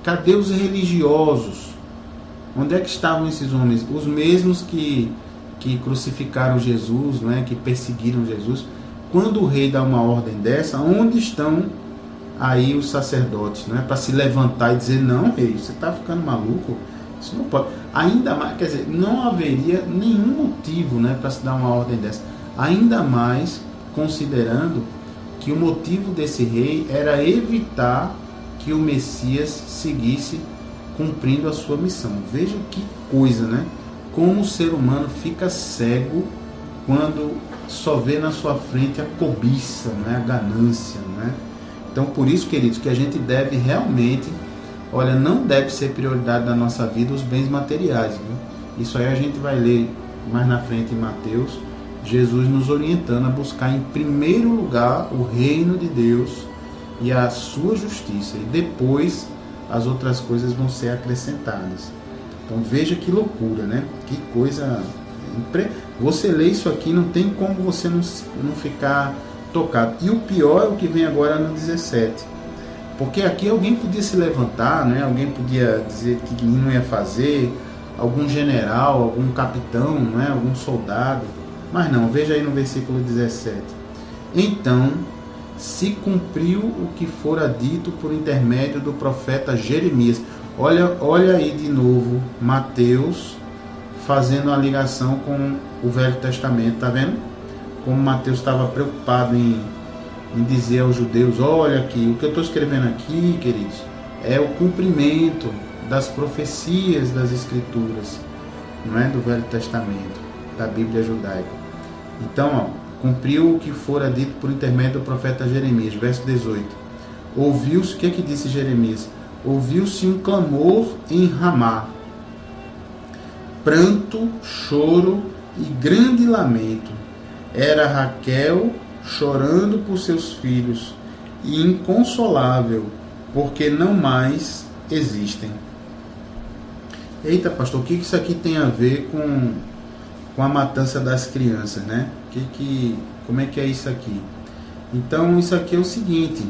Cadê os religiosos? Onde é que estavam esses homens? Os mesmos que crucificaram Jesus, né? Que perseguiram Jesus. Quando o rei dá uma ordem dessa, onde estão aí os sacerdotes, né? Para se levantar e dizer: não, rei, você está ficando maluco? Isso não pode. Ainda mais, quer dizer, não haveria nenhum motivo, né, para se dar uma ordem dessa. Ainda mais considerando que o motivo desse rei era evitar que o Messias seguisse cumprindo a sua missão. Veja que coisa, né? Como o ser humano fica cego quando só vê na sua frente a cobiça, né? A ganância, né? Então, por isso, queridos, que a gente deve realmente, olha, não deve ser prioridade da nossa vida os bens materiais, viu? Isso aí a gente vai ler mais na frente em Mateus, Jesus nos orientando a buscar em primeiro lugar o reino de Deus e a sua justiça, e depois as outras coisas vão ser acrescentadas. Então veja que loucura, né? Que coisa. Você lê isso aqui, não tem como você não ficar tocado. E o pior é o que vem agora no 17. Porque aqui alguém podia se levantar, né? Alguém podia dizer que não ia fazer, algum general, algum capitão, né? Algum soldado. Mas não, veja aí no versículo 17. Então se cumpriu o que fora dito por intermédio do profeta Jeremias. Olha aí de novo Mateus fazendo a ligação com o Velho Testamento, tá vendo? Como Mateus estava preocupado em dizer aos judeus: olha aqui, o que eu estou escrevendo aqui, queridos, é o cumprimento das profecias das Escrituras, não é, do Velho Testamento, da Bíblia judaica. Então, cumpriu o que fora dito por intermédio do profeta Jeremias, verso 18. Ouviu-se, o que disse Jeremias? Ouviu-se um clamor em Ramá, pranto, choro e grande lamento. Era Raquel chorando por seus filhos e inconsolável, porque não mais existem. Eita, pastor, o que isso aqui tem a ver com a matança das crianças, né? Como é que é isso aqui? Então, isso aqui é o seguinte: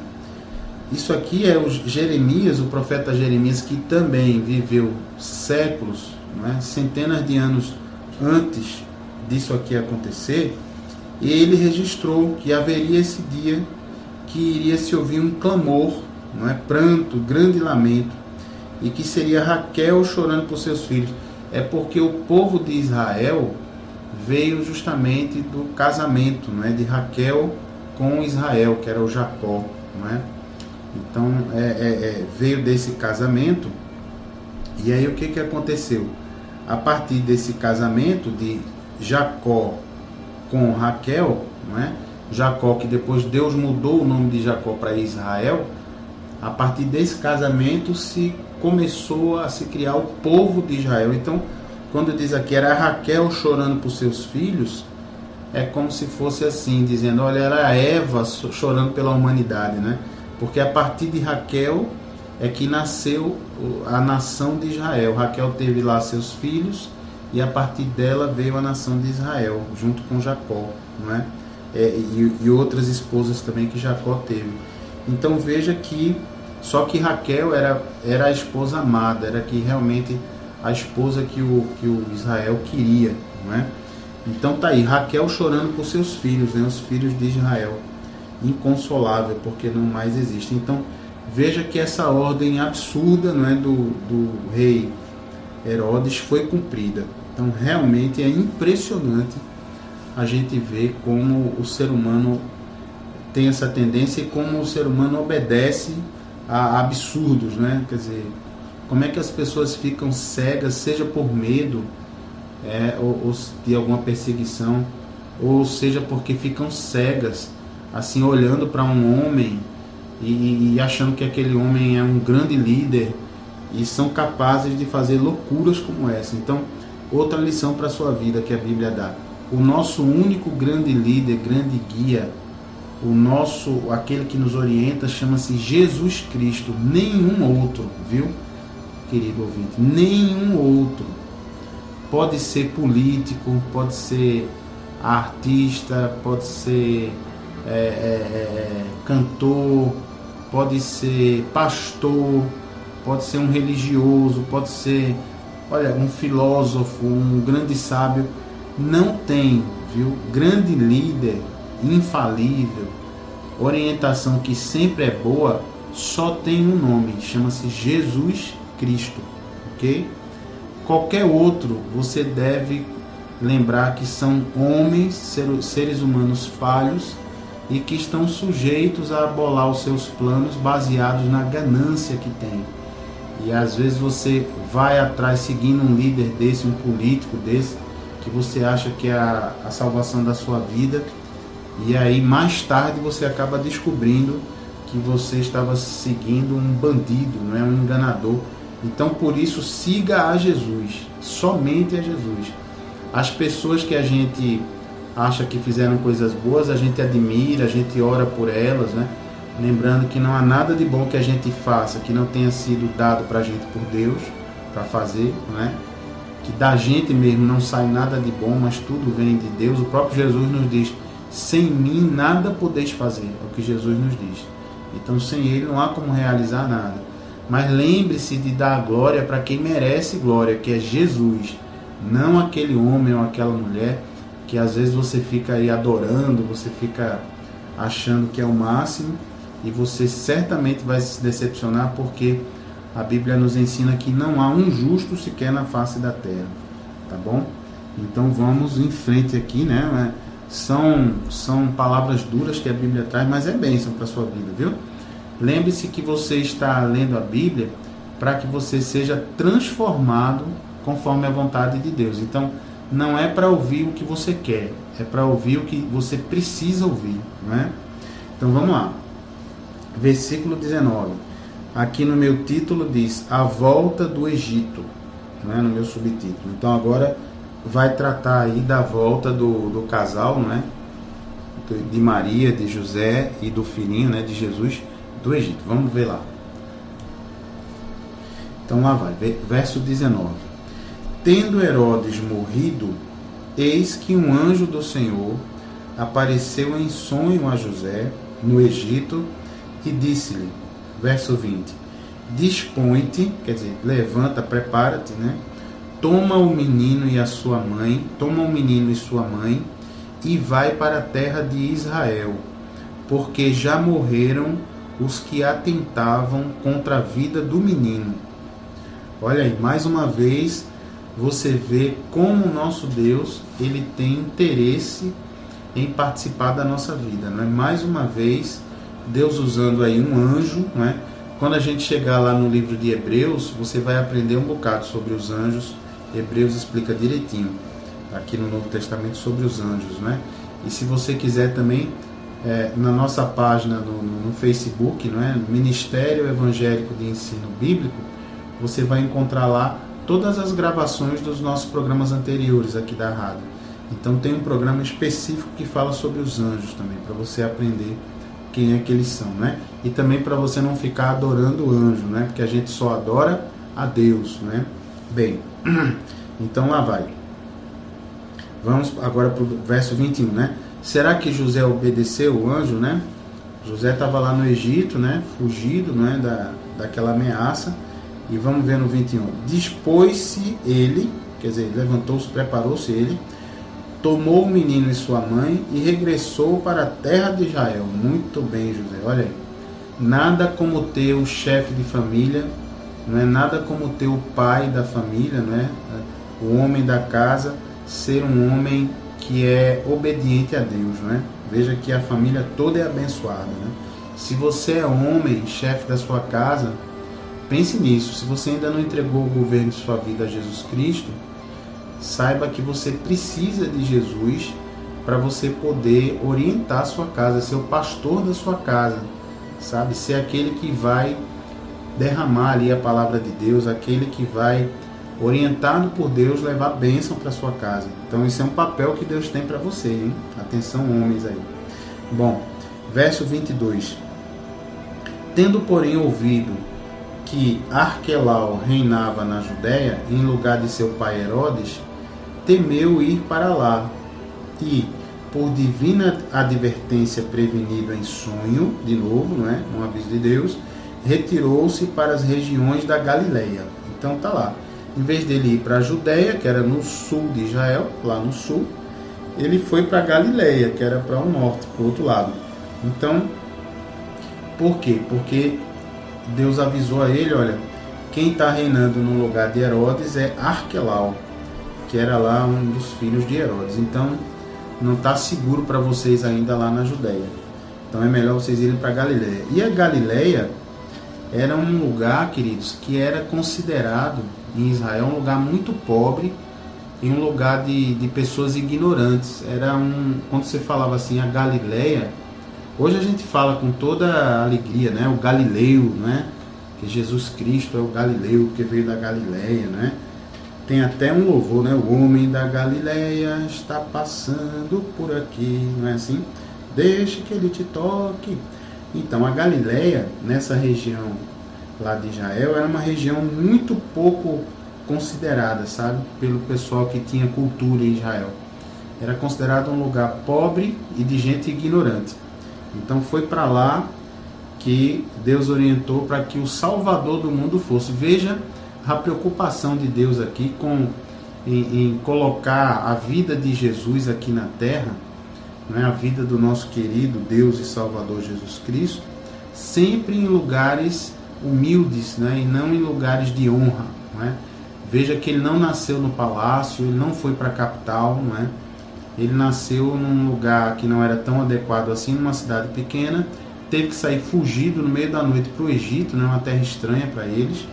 isso aqui é o Jeremias, o profeta Jeremias, que também viveu séculos, né, centenas de anos antes disso aqui acontecer. Ele registrou que haveria esse dia que iria se ouvir um clamor, não é, pranto, grande lamento, e que seria Raquel chorando por seus filhos. É porque o povo de Israel veio justamente do casamento, não é, de Raquel com Israel, que era o Jacó, não é? Então veio desse casamento. E aí o que aconteceu? A partir desse casamento de Jacó com Raquel, não é? Jacó, que depois Deus mudou o nome de Jacó para Israel, A partir desse casamento se começou a se criar o povo de Israel. Então, quando diz aqui, era Raquel chorando por seus filhos, é como se fosse assim, dizendo, olha, era Eva chorando pela humanidade, né? Porque a partir de Raquel é que nasceu a nação de Israel. Raquel teve lá seus filhos e a partir dela veio a nação de Israel, junto com Jacó, não é? E outras esposas também que Jacó teve. Então veja que, só que Raquel era a esposa amada, era que realmente a esposa que o Israel queria, não é? Então tá aí, Raquel chorando por seus filhos, né? Os filhos de Israel, inconsolável, porque não mais existe. Então veja que essa ordem absurda, não é, do rei Herodes foi cumprida. Então realmente é impressionante a gente ver como o ser humano tem essa tendência e como o ser humano obedece a absurdos, né? Quer dizer, como é que as pessoas ficam cegas, seja por medo ou de alguma perseguição, ou seja porque ficam cegas, assim, olhando para um homem e achando que aquele homem é um grande líder e são capazes de fazer loucuras como essa. Então, outra lição para a sua vida que a Bíblia dá: o nosso único grande líder, grande guia, aquele que nos orienta, chama-se Jesus Cristo, nenhum outro, viu, querido ouvinte? Nenhum outro. Pode ser político, pode ser artista, pode ser cantor, pode ser pastor, pode ser um religioso, pode ser, olha, um filósofo, um grande sábio. Não tem, viu, grande líder, infalível, orientação que sempre é boa, só tem um nome, chama-se Jesus Cristo, ok? Qualquer outro você deve lembrar que são homens, seres humanos falhos e que estão sujeitos a bolar os seus planos baseados na ganância que tem. E às vezes você vai atrás seguindo um líder desse, um político desse, que você acha que é a salvação da sua vida, e aí mais tarde você acaba descobrindo que você estava seguindo um bandido, não é, um enganador. Então por isso siga a Jesus, somente a Jesus. As pessoas que a gente acha que fizeram coisas boas, a gente admira, a gente ora por elas, né? Lembrando que não há nada de bom que a gente faça que não tenha sido dado para a gente por Deus, para fazer, né? Que da gente mesmo não sai nada de bom, mas tudo vem de Deus. O próprio Jesus nos diz, sem mim nada podeis fazer, é o que Jesus nos diz. Então sem Ele não há como realizar nada. Mas lembre-se de dar glória para quem merece glória, que é Jesus, não aquele homem ou aquela mulher que às vezes você fica aí adorando, você fica achando que é o máximo, e você certamente vai se decepcionar, porque a Bíblia nos ensina que não há um justo sequer na face da terra, tá bom? Então vamos em frente aqui, né? São palavras duras que a Bíblia traz, mas é bênção para a sua vida, viu? Lembre-se que você está lendo a Bíblia para que você seja transformado conforme a vontade de Deus. Então, não é para ouvir o que você quer, é para ouvir o que você precisa ouvir, não é? Então, vamos lá. Versículo 19. Aqui no meu título diz, a volta do Egito, não é? No meu subtítulo. Então, agora vai tratar aí da volta do casal, não é? De Maria, de José e do filhinho, né, de Jesus, do Egito. Vamos ver lá. Então lá vai, verso 19. Tendo Herodes morrido, eis que um anjo do Senhor apareceu em sonho a José no Egito e disse-lhe, verso 20, dispõe-te, quer dizer, levanta, prepara-te, né? Toma o menino e sua mãe e vai para a terra de Israel, porque já morreram os que atentavam contra a vida do menino. Olha aí, mais uma vez você vê como o nosso Deus, ele tem interesse em participar da nossa vida, não é? Mais uma vez, Deus usando aí um anjo, não é? Quando a gente chegar lá no livro de Hebreus, você vai aprender um bocado sobre os anjos. Hebreus explica direitinho aqui no Novo Testamento sobre os anjos, né? E se você quiser também, na nossa página no Facebook, não é? Ministério Evangélico de Ensino Bíblico, você vai encontrar lá todas as gravações dos nossos programas anteriores aqui da rádio. Então tem um programa específico que fala sobre os anjos também, para você aprender quem é que eles são, né? E também para você não ficar adorando o anjo, né? Porque a gente só adora a Deus, né? Bem, então lá vai. Vamos agora para o verso 21, né? Será que José obedeceu o anjo, né? José estava lá no Egito, né? Fugido, né? Daquela ameaça. E vamos ver no 21. Dispôs-se ele, quer dizer, levantou-se, preparou-se ele, tomou o menino e sua mãe e regressou para a terra de Israel. Muito bem, José. Olha aí. Nada como ter o chefe de família, não é nada como ter o pai da família, não é? O homem da casa, ser um homem que é obediente a Deus, não é? Veja que a família toda é abençoada, né? Se você é homem, chefe da sua casa, pense nisso. Se você ainda não entregou o governo de sua vida a Jesus Cristo, saiba que você precisa de Jesus para você poder orientar a sua casa, ser o pastor da sua casa, sabe? Ser aquele que vai derramar ali a palavra de Deus, aquele que vai, orientado por Deus, levar bênção para sua casa. Então esse é um papel que Deus tem para você, hein? Atenção, homens aí. Bom, verso 22. Tendo, porém, ouvido que Arquelau reinava na Judéia, em lugar de seu pai Herodes, temeu ir para lá e, por divina advertência prevenido em sonho, de novo, não é? Um aviso de Deus, retirou-se para as regiões da Galileia. Então tá lá. Em vez dele ir para a Judéia, que era no sul de Israel, lá no sul, ele foi para a Galileia, que era para o norte, para o outro lado. Então, por quê? Porque Deus avisou a ele, olha, quem está reinando no lugar de Herodes é Arquelau, que era lá um dos filhos de Herodes. Então, não está seguro para vocês ainda lá na Judéia. Então, é melhor vocês irem para a Galileia. E a Galileia era um lugar, queridos, que era considerado em Israel um lugar muito pobre e um lugar de pessoas ignorantes. Quando você falava assim, a Galileia, hoje a gente fala com toda a alegria, né? O Galileu, né? Que Jesus Cristo é o Galileu que veio da Galileia, né? Tem até um louvor, né? O homem da Galileia está passando por aqui, não é assim? Deixe que ele te toque. Então, a Galileia, nessa região lá de Israel, era uma região muito pouco considerada, sabe? Pelo pessoal que tinha cultura em Israel. Era considerado um lugar pobre e de gente ignorante. Então, foi para lá que Deus orientou para que o Salvador do mundo fosse. Veja a preocupação de Deus aqui em colocar a vida de Jesus aqui na terra, né, a vida do nosso querido Deus e Salvador Jesus Cristo, sempre em lugares humildes, né, e não em lugares de honra. Né? Veja que ele não nasceu no palácio, ele não foi para a capital, né? Ele nasceu num lugar que não era tão adequado assim, numa cidade pequena, teve que sair fugido no meio da noite para o Egito, né, uma terra estranha para eles,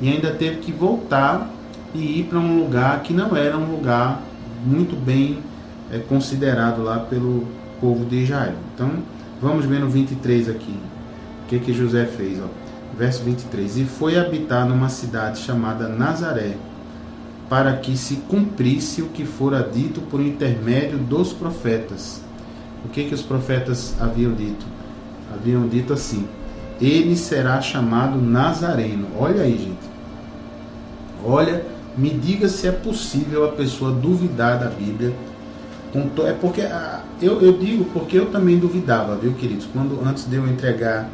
e ainda teve que voltar e ir para um lugar que não era um lugar muito bem considerado lá pelo povo de Israel. Então, vamos ver no 23 aqui, o que José fez, ó. Verso 23, e foi habitar numa cidade chamada Nazaré, para que se cumprisse o que fora dito por intermédio dos profetas. O que os profetas haviam dito? Haviam dito assim, ele será chamado Nazareno. Olha aí, gente. Olha, me diga se é possível a pessoa duvidar da Bíblia. É porque eu digo porque eu também duvidava, viu, queridos? Antes de eu entregar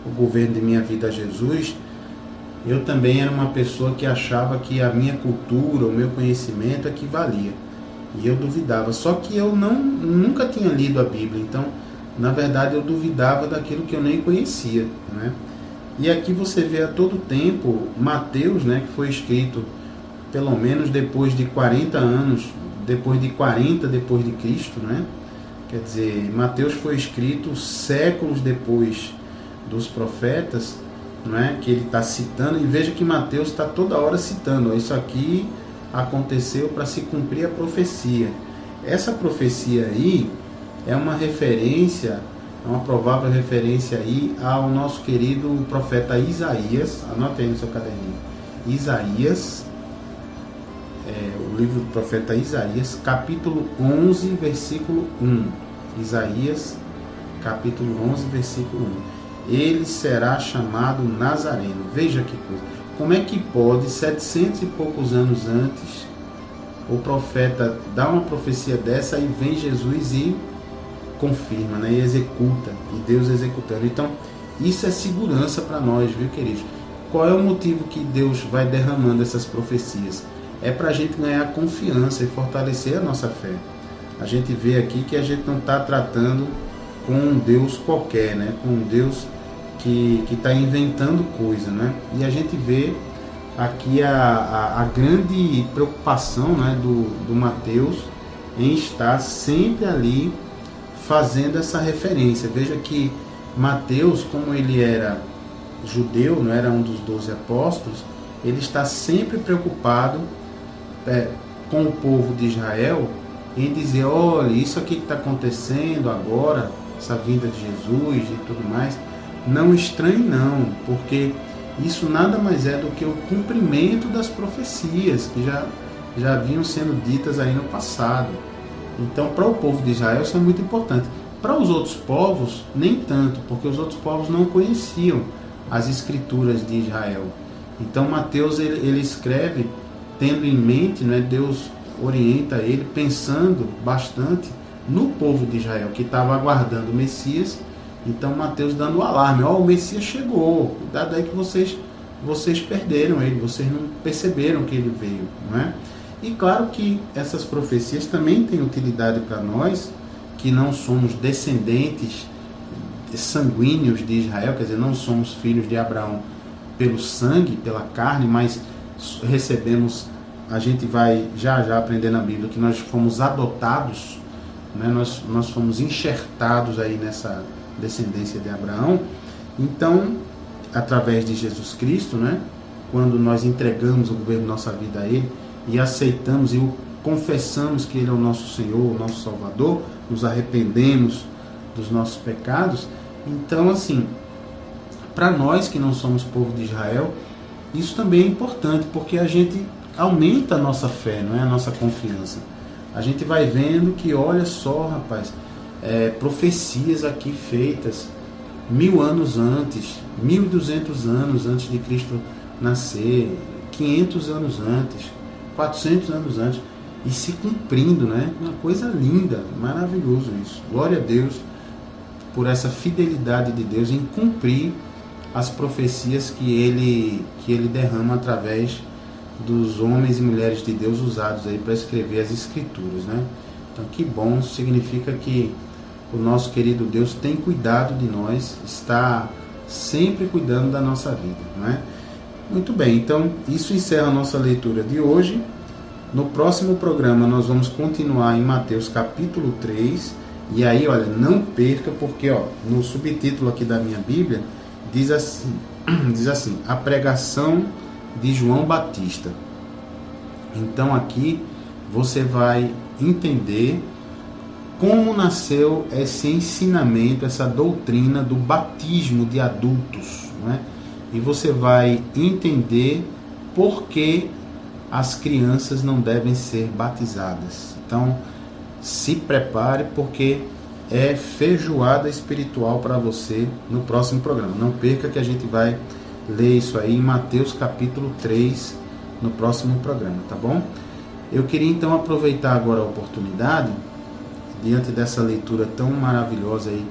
o governo de minha vida a Jesus, eu também era uma pessoa que achava que a minha cultura, o meu conhecimento é que valia. E eu duvidava. Só que eu nunca tinha lido a Bíblia. Então, na verdade, eu duvidava daquilo que eu nem conhecia, né? E aqui você vê a todo tempo Mateus, né, que foi escrito pelo menos depois de 40 anos, depois de 40 depois de Cristo, né? Quer dizer, Mateus foi escrito séculos depois dos profetas, não é? Que ele está citando, e veja que Mateus está toda hora citando, isso aqui aconteceu para se cumprir a profecia. Essa profecia aí é uma referência É uma provável referência aí ao nosso querido profeta Isaías. Anote aí no seu caderninho. Isaías, o livro do profeta Isaías, capítulo 11, versículo 1. Isaías, capítulo 11, versículo 1. Ele será chamado Nazareno. Veja que coisa. Como é que pode, 700 e poucos anos antes, o profeta dá uma profecia dessa e vem Jesus e confirma, né? E executa, e Deus executando. Então, isso é segurança para nós, viu, queridos? Qual é o motivo que Deus vai derramando essas profecias? É para a gente ganhar confiança e fortalecer a nossa fé. A gente vê aqui que a gente não está tratando com um Deus qualquer, né? Com um Deus que está inventando coisa, né? E a gente vê aqui a grande preocupação, né, do Mateus em estar sempre ali fazendo essa referência. Veja que Mateus, como ele era judeu, não era um dos 12 apóstolos, ele está sempre preocupado com o povo de Israel em dizer, olha, isso aqui que está acontecendo agora, essa vinda de Jesus e tudo mais, não estranhe não, porque isso nada mais é do que o cumprimento das profecias que já vinham sendo ditas aí no passado. Então, para o povo de Israel isso é muito importante. Para os outros povos, nem tanto, porque os outros povos não conheciam as escrituras de Israel. Então, Mateus ele escreve tendo em mente, né, Deus orienta ele pensando bastante no povo de Israel, que estava aguardando o Messias. Então, Mateus dando o alarme, o Messias chegou, cuidado aí que vocês perderam ele, vocês não perceberam que ele veio, não é? E claro que essas profecias também têm utilidade para nós, que não somos descendentes sanguíneos de Israel, quer dizer, não somos filhos de Abraão pelo sangue, pela carne, mas recebemos, a gente vai já aprender na Bíblia que nós fomos adotados, né? Nós fomos enxertados aí nessa descendência de Abraão. Então, através de Jesus Cristo, né? Quando nós entregamos o governo da nossa vida a Ele e aceitamos e o confessamos que Ele é o nosso Senhor, o nosso Salvador, nos arrependemos dos nossos pecados. Então, assim, para nós que não somos povo de Israel, isso também é importante, porque a gente aumenta a nossa fé, não é? A nossa confiança. A gente vai vendo que, olha só, rapaz, profecias aqui feitas 1000 anos antes, 1200 anos antes de Cristo nascer, 500 anos antes, 400 anos antes, e se cumprindo, né? Uma coisa linda, maravilhoso isso. Glória a Deus por essa fidelidade de Deus em cumprir as profecias que ele derrama através dos homens e mulheres de Deus usados aí para escrever as escrituras, né? Então, que bom, significa que o nosso querido Deus tem cuidado de nós, está sempre cuidando da nossa vida, né? Muito bem, então isso encerra a nossa leitura de hoje. No próximo programa nós vamos continuar em Mateus capítulo 3, e aí, olha, não perca, porque no subtítulo aqui da minha Bíblia diz assim, a pregação de João Batista. Então aqui você vai entender como nasceu esse ensinamento, essa doutrina do batismo de adultos, né? E você vai entender por que as crianças não devem ser batizadas. Então, se prepare, porque é feijoada espiritual para você no próximo programa. Não perca que a gente vai ler isso aí em Mateus capítulo 3 no próximo programa, tá bom? Eu queria então aproveitar agora a oportunidade, diante dessa leitura tão maravilhosa aí,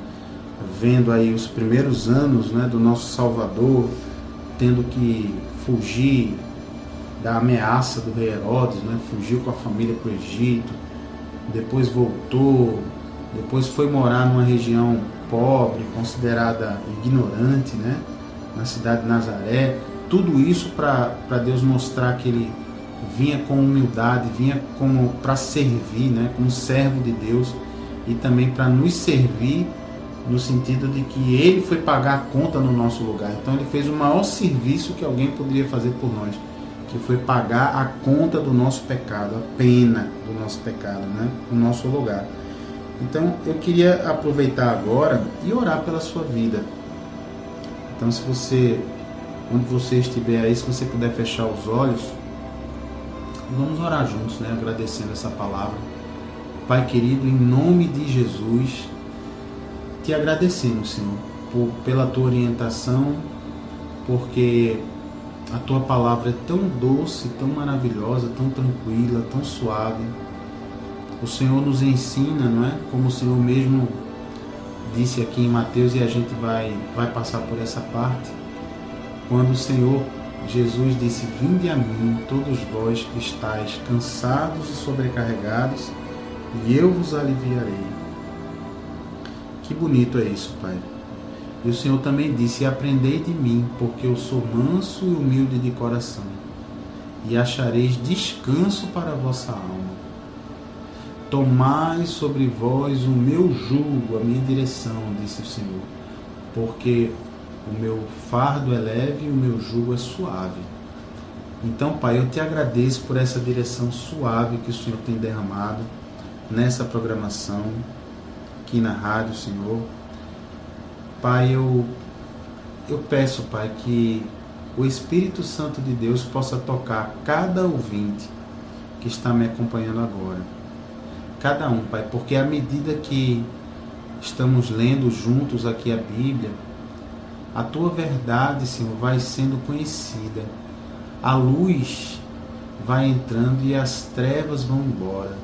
vendo aí os primeiros anos, né, do nosso Salvador, tendo que fugir da ameaça do rei Herodes, né, fugiu com a família para o Egito, depois voltou, depois foi morar numa região pobre, considerada ignorante, né, na cidade de Nazaré. Tudo isso para Deus mostrar que ele vinha com humildade, vinha como para servir, né, como servo de Deus, e também para nos servir no sentido de que ele foi pagar a conta no nosso lugar. Então ele fez o maior serviço que alguém poderia fazer por nós, que foi pagar a conta do nosso pecado, a pena do nosso pecado, né, no nosso lugar. Então eu queria aproveitar agora e orar pela sua vida. Então se você, onde você estiver aí, se você puder fechar os olhos, vamos orar juntos, né? Agradecendo essa palavra. Pai querido, em nome de Jesus, te agradecemos, Senhor, pela tua orientação, porque a tua palavra é tão doce, tão maravilhosa, tão tranquila, tão suave. O Senhor nos ensina, não é? Como o Senhor mesmo disse aqui em Mateus, e a gente vai passar por essa parte, quando o Senhor Jesus disse: vinde a mim, todos vós que estáis cansados e sobrecarregados, e eu vos aliviarei. Que bonito é isso, Pai. E o Senhor também disse: aprendei de mim, porque eu sou manso e humilde de coração, e achareis descanso para a vossa alma. Tomai sobre vós o meu jugo, a minha direção, disse o Senhor, porque o meu fardo é leve e o meu jugo é suave. Então, Pai, eu te agradeço por essa direção suave que o Senhor tem derramado nessa programação, aqui na rádio, Senhor. Pai, eu peço, Pai, que o Espírito Santo de Deus possa tocar cada ouvinte que está me acompanhando agora. Cada um, Pai, porque à medida que estamos lendo juntos aqui a Bíblia, a Tua verdade, Senhor, vai sendo conhecida. A luz vai entrando e as trevas vão embora.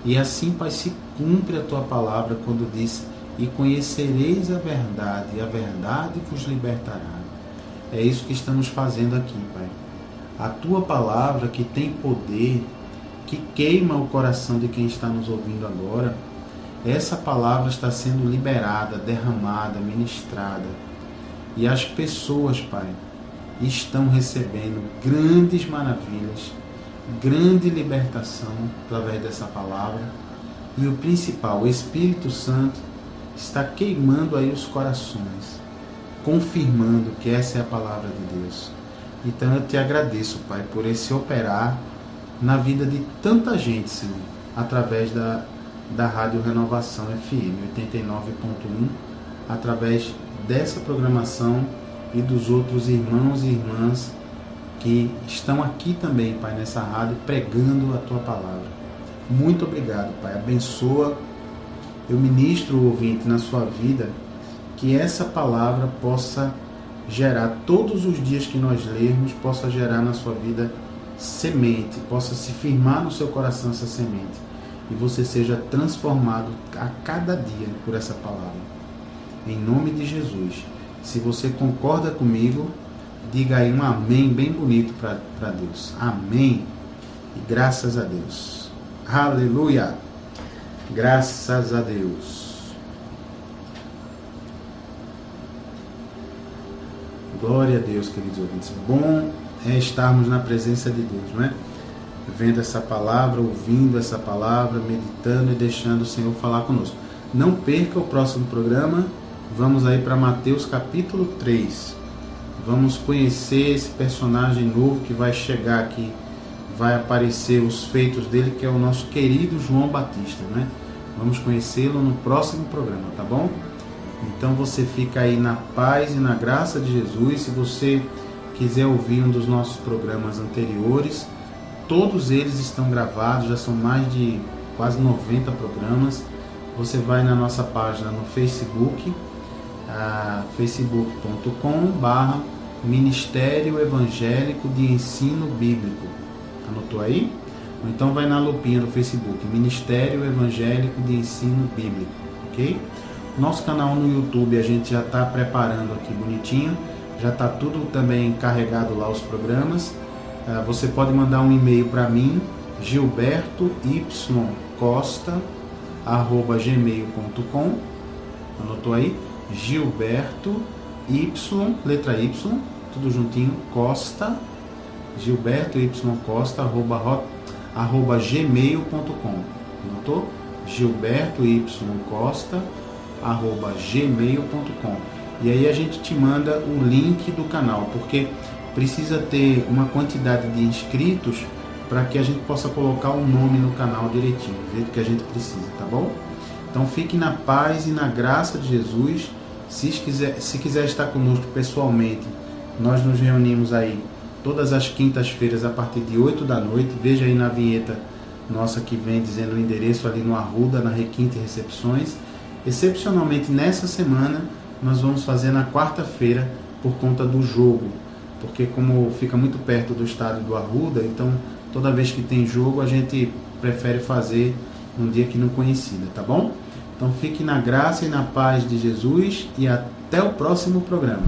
E assim, Pai, se cumpre a Tua palavra quando diz: e conhecereis a verdade, e a verdade vos libertará. É isso que estamos fazendo aqui, Pai. A Tua palavra, que tem poder, que queima o coração de quem está nos ouvindo agora, essa palavra está sendo liberada, derramada, ministrada. E as pessoas, Pai, estão recebendo grandes maravilhas, grande libertação através dessa palavra. E o principal, o Espírito Santo, está queimando aí os corações, confirmando que essa é a palavra de Deus. Então eu te agradeço, Pai, por esse operar na vida de tanta gente, Senhor, através da Rádio Renovação FM 89.1, através dessa programação e dos outros irmãos e irmãs que estão aqui também, Pai, nessa rádio, pregando a Tua palavra. Muito obrigado, Pai. Abençoa. Eu ministro o ouvinte na sua vida, que essa palavra possa gerar, todos os dias que nós lermos, possa gerar na sua vida semente, possa se firmar no seu coração essa semente, e você seja transformado a cada dia por essa palavra. Em nome de Jesus. Se você concorda comigo, diga aí um amém bem bonito para Deus. Amém. E graças a Deus. Aleluia. Graças a Deus. Glória a Deus, queridos ouvintes. Bom é estarmos na presença de Deus, não é? Vendo essa palavra, ouvindo essa palavra, meditando e deixando o Senhor falar conosco. Não perca o próximo programa. Vamos aí para Mateus capítulo 3. Vamos conhecer esse personagem novo que vai chegar aqui. Vai aparecer os feitos dele, que é o nosso querido João Batista, né? Vamos conhecê-lo no próximo programa, tá bom? Então você fica aí na paz e na graça de Jesus. Se você quiser ouvir um dos nossos programas anteriores, todos eles estão gravados, já são mais de quase 90 programas. Você vai na nossa página no Facebook, facebook.com/Ministério Evangélico de Ensino Bíblico. Anotou aí? Ou então vai na lupinha do Facebook, Ministério Evangélico de Ensino Bíblico, ok? Nosso canal no YouTube a gente já está preparando aqui bonitinho, já está tudo também carregado lá os programas. Você pode mandar um e-mail para mim, gilbertoycosta@gmail.com. Anotou aí? Gilberto letra Y, tudo juntinho, Costa, Gilberto Y Costa @gmail.com. Anotou? Gilberto Y Costa @gmail.com. E aí a gente te manda o link do canal, porque precisa ter uma quantidade de inscritos para que a gente possa colocar o nome no canal direitinho, do jeito que a gente precisa, tá bom? Então fique na paz e na graça de Jesus. Se quiser estar conosco pessoalmente, nós nos reunimos aí todas as quintas-feiras a partir de 8 da noite. Veja aí na vinheta nossa que vem dizendo o endereço ali no Arruda, na Requinte Recepções. Excepcionalmente nessa semana nós vamos fazer na quarta-feira por conta do jogo, porque como fica muito perto do estádio do Arruda, então toda vez que tem jogo a gente prefere fazer num dia que não coincida, tá bom? Então fique na graça e na paz de Jesus e até o próximo programa.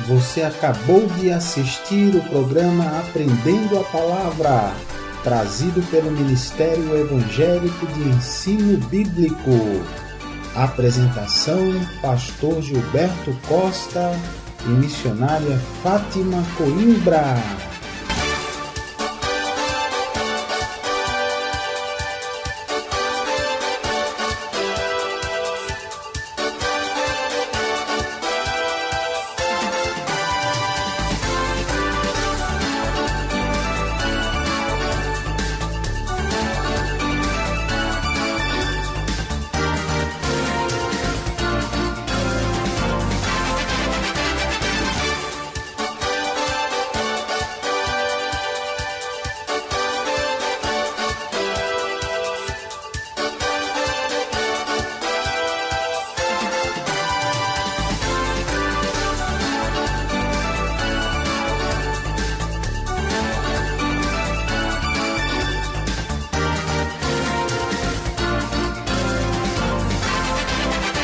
Você acabou de assistir o programa Aprendendo a Palavra, trazido pelo Ministério Evangélico de Ensino Bíblico. Apresentação: Pastor Gilberto Costa e missionária Fátima Coimbra.